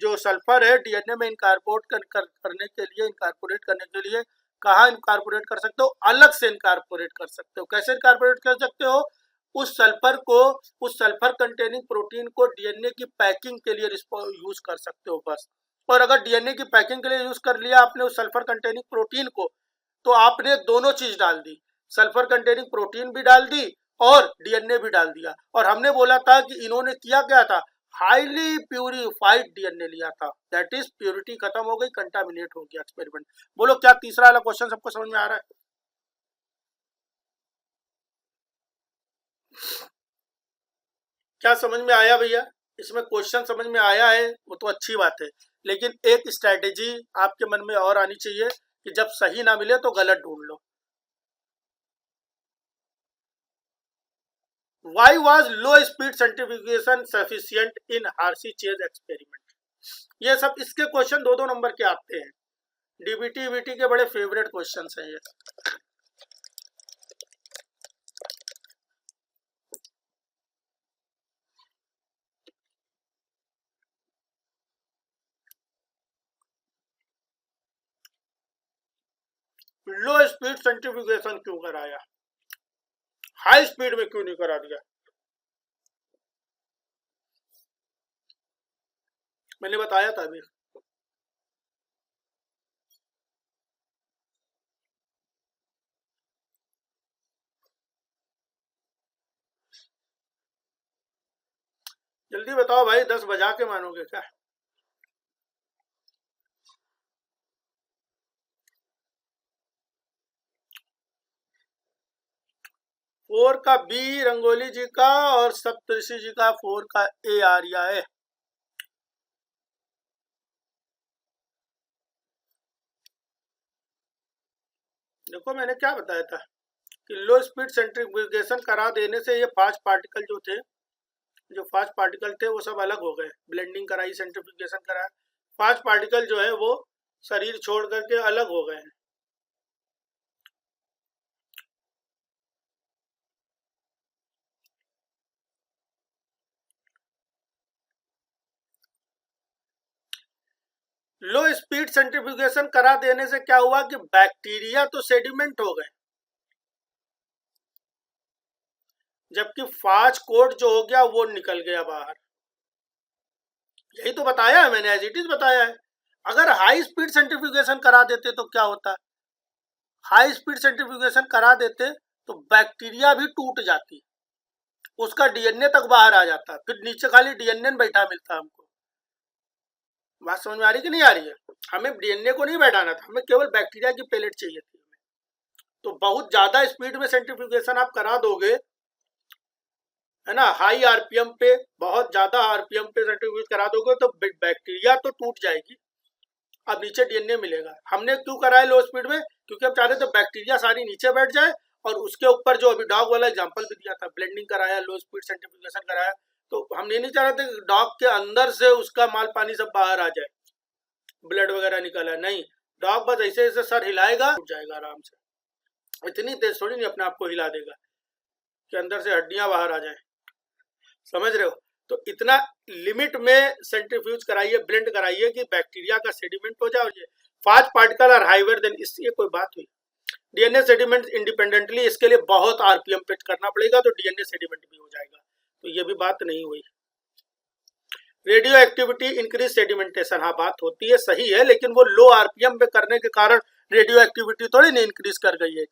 जो सल्फर है डीएनए में करने के लिए, इनकारपोरेट करने के लिए कहाँ इनकारपोरेट कर सकते हो? अलग से इनकारपोरेट कर सकते हो। कैसे इनकारपोरेट कर सकते हो? उस सल्फर को, उस सल्फर कंटेनिंग प्रोटीन को डीएनए की पैकिंग के लिए यूज कर सकते हो बस। और अगर डीएनए की पैकिंग के लिए यूज कर लिया आपने उस सल्फर कंटेनिंग प्रोटीन को, तो आपने दोनों चीज डाल दी, सल्फर कंटेनिंग प्रोटीन भी डाल दी और डीएनए भी डाल दिया। और हमने बोला था कि इन्होंने किया क्या था? हाईली प्यूरिफाइड डीएनए लिया था, दैट इज प्योरिटी खत्म हो गई, कंटामिनेट हो गया एक्सपेरिमेंट। बोलो क्या तीसरा वाला क्वेश्चन सबको समझ में आ रहा है? क्या समझ में आया भैया? इसमें क्वेश्चन समझ में आया है वो तो अच्छी बात है, लेकिन एक स्ट्रैटेजी आपके मन में और आनी चाहिए कि जब सही ना मिले तो गलत ढूंढ लो। Why was low speed centrifugation sufficient in Hershey Chase experiment? ये सब इसके क्वेश्चन 2-2 नंबर के आते हैं, डीबीटी वीटी के बड़े फेवरेट क्वेश्चन हैं ये। लो स्पीड सेंट्रीफ्यूगेशन क्यों कराया, हाई स्पीड में क्यों नहीं करा दिया? मैंने बताया था अभी। जल्दी बताओ भाई, 10 बजा के मानोगे क्या? फोर का बी रंगोली जी का और सप्तऋषि जी का 4 का ए आ रिया है। देखो मैंने क्या बताया था कि लो स्पीड सेंट्रीफ्यूगेशन करा देने से ये फास्ट पार्टिकल जो फास्ट पार्टिकल थे वो सब अलग हो गए। ब्लेंडिंग कराई, सेंट्रीफ्यूगेशन कराया, फास्ट पार्टिकल जो है वो शरीर छोड़ करके अलग हो गए हैं। लो स्पीड सेंट्रीफ्यूगेशन करा देने से क्या हुआ कि बैक्टीरिया तो सेडिमेंट हो गए, जबकि फास्ट कोड जो हो गया वो निकल गया बाहर। यही तो बताया है मैंने, एज इट इज बताया है। अगर हाई स्पीड सेंट्रीफ्यूगेशन करा देते तो क्या होता? हाई स्पीड सेंट्रीफ्यूगेशन करा देते तो बैक्टीरिया भी टूट जाती, उसका डीएनए तक बाहर आ जाता, फिर नीचे खाली डीएनए बैठा मिलता हमको। बात समझ में आ रही कि नहीं आ रही है? हमें डीएनए को नहीं बैठाना था, हमें केवल बैक्टीरिया की पेलेट चाहिए थी। तो बहुत ज्यादा स्पीड में सेंट्रीफ्यूगेशन आप करा दोगे, है ना, हाई आरपीएम पे, बहुत ज्यादा आरपीएम पे सेंट्रीफ्यूज करा दोगे तो बैक्टीरिया तो टूट जाएगी, अब नीचे डीएनए मिलेगा। हमने क्यों कराया लो स्पीड में? क्योंकि हम चाह रहे थे बैक्टीरिया सारी नीचे बैठ जाए, और उसके ऊपर जो अभी डॉग वाला एग्जांपल भी दिया था, ब्लेंडिंग कराया, लो स्पीड सेंट्रीफ्यूगेशन कराया, तो हम ये नहीं चाह रहे थे कि डॉग के अंदर से उसका माल पानी सब बाहर आ जाए, ब्लड वगैरह निकला। नहीं, डॉग बस ऐसे ऐसे सर हिलाएगा, उठ जाएगा आराम से। इतनी तेज थोड़ी नहीं अपने आप को हिला देगा कि अंदर से हड्डियां बाहर आ जाए, समझ रहे हो? तो इतना लिमिट में सेंट्रीफ्यूज कराइए, ब्लेंड कराइए कि बैक्टीरिया का सेडिमेंट हो जाए, और ये फास्ट पार्टिकल और हाइवर देन, इससे कोई बात हुई? डीएनए सेडिमेंट इंडिपेंडेंटली, इसके लिए बहुत आरपीएम पे करना पड़ेगा तो डीएनए सेडिमेंट भी हो जाएगा, तो ये भी बात नहीं हुई। रेडियो एक्टिविटी इंक्रीज सेडिमेंटेशन, हाँ बात होती है, सही है, लेकिन वो लो आरपीएम पे करने के कारण रेडियो एक्टिविटी थोड़ी नहीं इंक्रीज कर गई है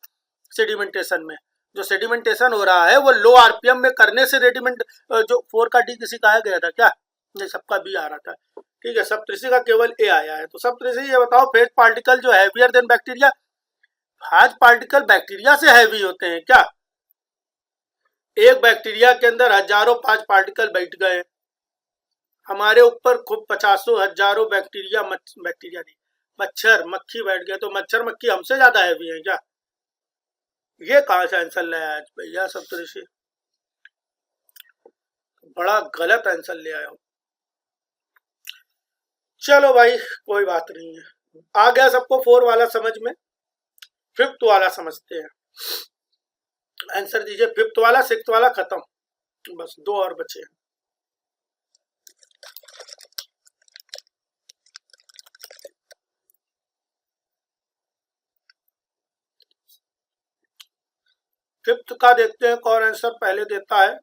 सेडिमेंटेशन में। जो सेडिमेंटेशन हो रहा है वो लो आरपीएम में करने से रेडिमेंट, जो 4 का डी किसी का आ गया था क्या? नहीं, सबका बी आ रहा था। ठीक है, सप्तऋषि का केवल ए आया है। तो सप्तऋषि ये बताओ, फेज पार्टिकल जो heavier than bacteria, phase particle bacteria से हैवी होते हैं क्या? एक बैक्टीरिया के अंदर हजारों फेज पार्टिकल बैठ गए, हमारे ऊपर खूब 50 हजारों बैक्टीरिया बैक्टीरिया नहीं, मच्छर मक्खी बैठ गए, तो मच्छर मक्खी हमसे ज्यादा हैवी है क्या? ये कहां से आंसर लाया आज भैया सप्तऋषि? बड़ा गलत आंसर ले आया हूं। चलो भाई कोई बात नहीं है, आ गया सबको 4 वाला समझ में। 5th वाला समझते हैं, आंसर दीजिए। 5th वाला, 6th वाला खत्म, बस 2 और बचे हैं। फिफ्थ का देखते हैं कौन आंसर पहले देता है।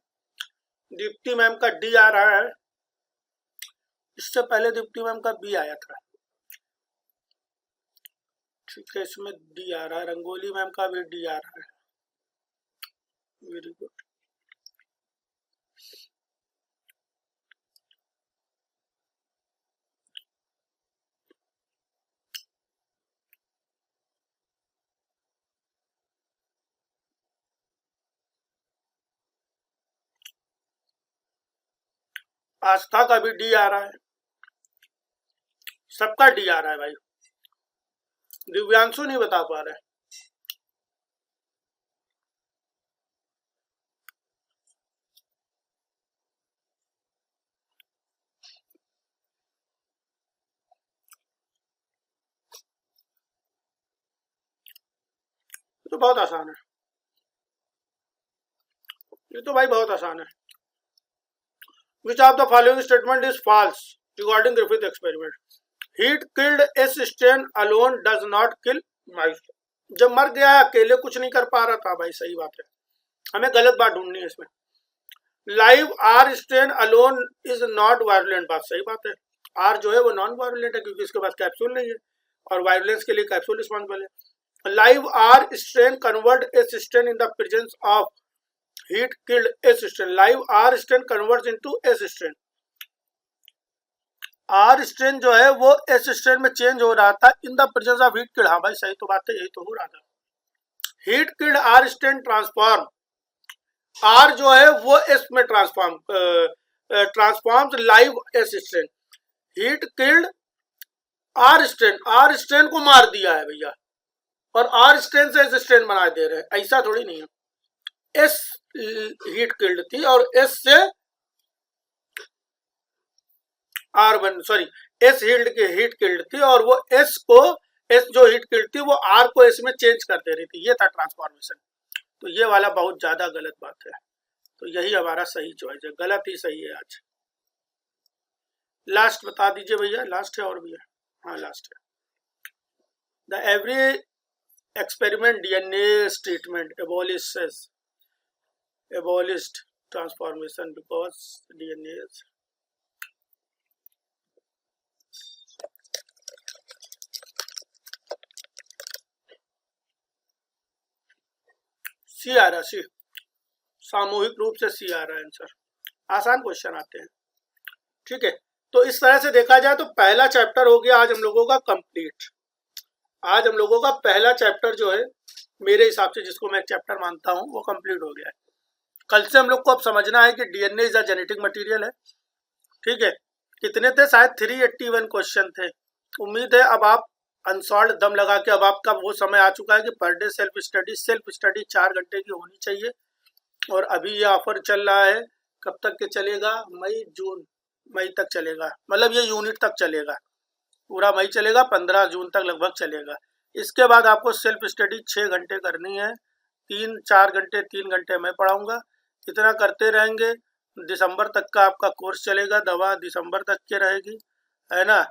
दीप्ति मैम का डी आ रहा है, इससे पहले दीप्ति मैम का बी आया था। ठीक है, इसमें डी आ रहा है, रंगोली मैम का भी डी आ रहा है, वेरी गुड। आस्था का भी डी आ रहा है, सबका डी आ रहा है भाई, दिव्यांशु नहीं बता पा रहे। तो बहुत आसान है, ये तो भाई बहुत आसान है। Which of the following statement is false regarding Griffith experiment? Heat killed S strain alone does not kill mice. जब मर गया अकेले कुछ नहीं कर पा रहा था भाई, सही बात है, हमें गलत बात ढूंढनी है इसमें। Live R strain alone is not virulent, बात सही बात है, आर जो है वो नॉन वायरुलेंट है क्योंकि इसके पास कैप्सूल नहीं है, और वायरुलेंस के लिए कैप्सूल रिस्पॉन्सिबल है। Live R strain convert S strain in the presence of heat killed S strain, live R strain converts into S strain, R strain जो है वो एस स्ट्रेन में चेंज हो रहा था इन the presence of heat killed. हाँ भाई सही तो बात है, यही तो हो रहा था। Heat killed R strain transform, R जो है वो एस में transform live S strain. Heat killed R strain, R strain को मार दिया है भैया, और आर स्ट्रेन से एस स्ट्रेन बना दे रहे हैं, ऐसा थोड़ी नहीं है। एस हीट किल्ड थी और एस से आर बन, सॉरी एस हीट किल्ड थी और वो एस को, एस जो हीट किल्ड थी वो आर को एस में चेंज कर दे रही थी, ये था ट्रांसफॉर्मेशन। तो ये वाला बहुत ज्यादा गलत बात है, तो यही हमारा सही चॉइस है, गलत ही सही है आज। लास्ट बता दीजिए भैया, लास्ट है और भी है? हाँ लास्ट है। The every experiment DNA treatment abolished transformation because DNA सी आ रहा, सी सामूहिक रूप से सी आ रहा है आंसर। आसान क्वेश्चन आते हैं, ठीक है। तो इस तरह से देखा जाए तो पहला चैप्टर हो गया आज हम लोगों का कंप्लीट। आज हम लोगों का पहला चैप्टर जो है मेरे हिसाब से, जिसको मैं एक चैप्टर मानता हूँ, वो कंप्लीट हो गया है। कल से हम लोग को अब समझना है कि DNA is a genetic material है, ठीक है। कितने थे? शायद 381 क्वेश्चन थे। उम्मीद है अब आप अनसॉल्व दम लगा के, अब आपका वो समय आ चुका है कि पर डे सेल्फ स्टडी 4 घंटे की होनी चाहिए। और अभी ये ऑफर चल रहा है, कब तक के चलेगा? मई तक चलेगा, मतलब ये यूनिट तक चलेगा, पूरा मई चलेगा, 15 जून तक लगभग चलेगा। इसके बाद आपको सेल्फ स्टडी 6 घंटे करनी है, 3 घंटे मैं पढ़ाऊंगा। इतना करते रहेंगे, दिसंबर तक का आपका कोर्स चलेगा, दवा दिसंबर तक की रहेगी, है ना।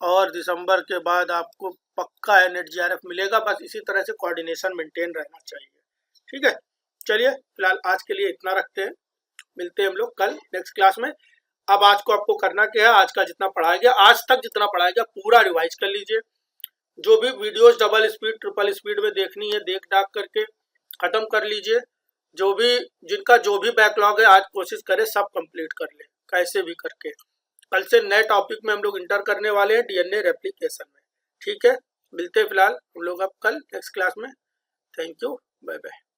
और दिसंबर के बाद आपको पक्का नेट जीआरएफ मिलेगा। बस इसी तरह से कोऑर्डिनेशन मेंटेन रहना चाहिए, ठीक है। चलिए फिलहाल आज के लिए इतना रखते हैं, मिलते हैं हम लोग कल नेक्स्ट क्लास में। अब आज को आपको करना क्या है, आज का जितना पढ़ाया गया, आज तक जितना पढ़ाया गया पूरा रिवाइज कर लीजिए। जो भी videos double speed triple speed में देखनी है देख डाक करके खत्म कर लीजिए। जो भी जिनका जो भी बैकलॉग है आज कोशिश करें सब कंप्लीट कर ले, कैसे भी करके। कल से नए टॉपिक में हम लोग इंटर करने वाले हैं, डीएनए रेप्लिकेशन में, ठीक है। मिलते हैं फिलहाल हम लोग अब कल नेक्स्ट क्लास में। Thank you, bye bye.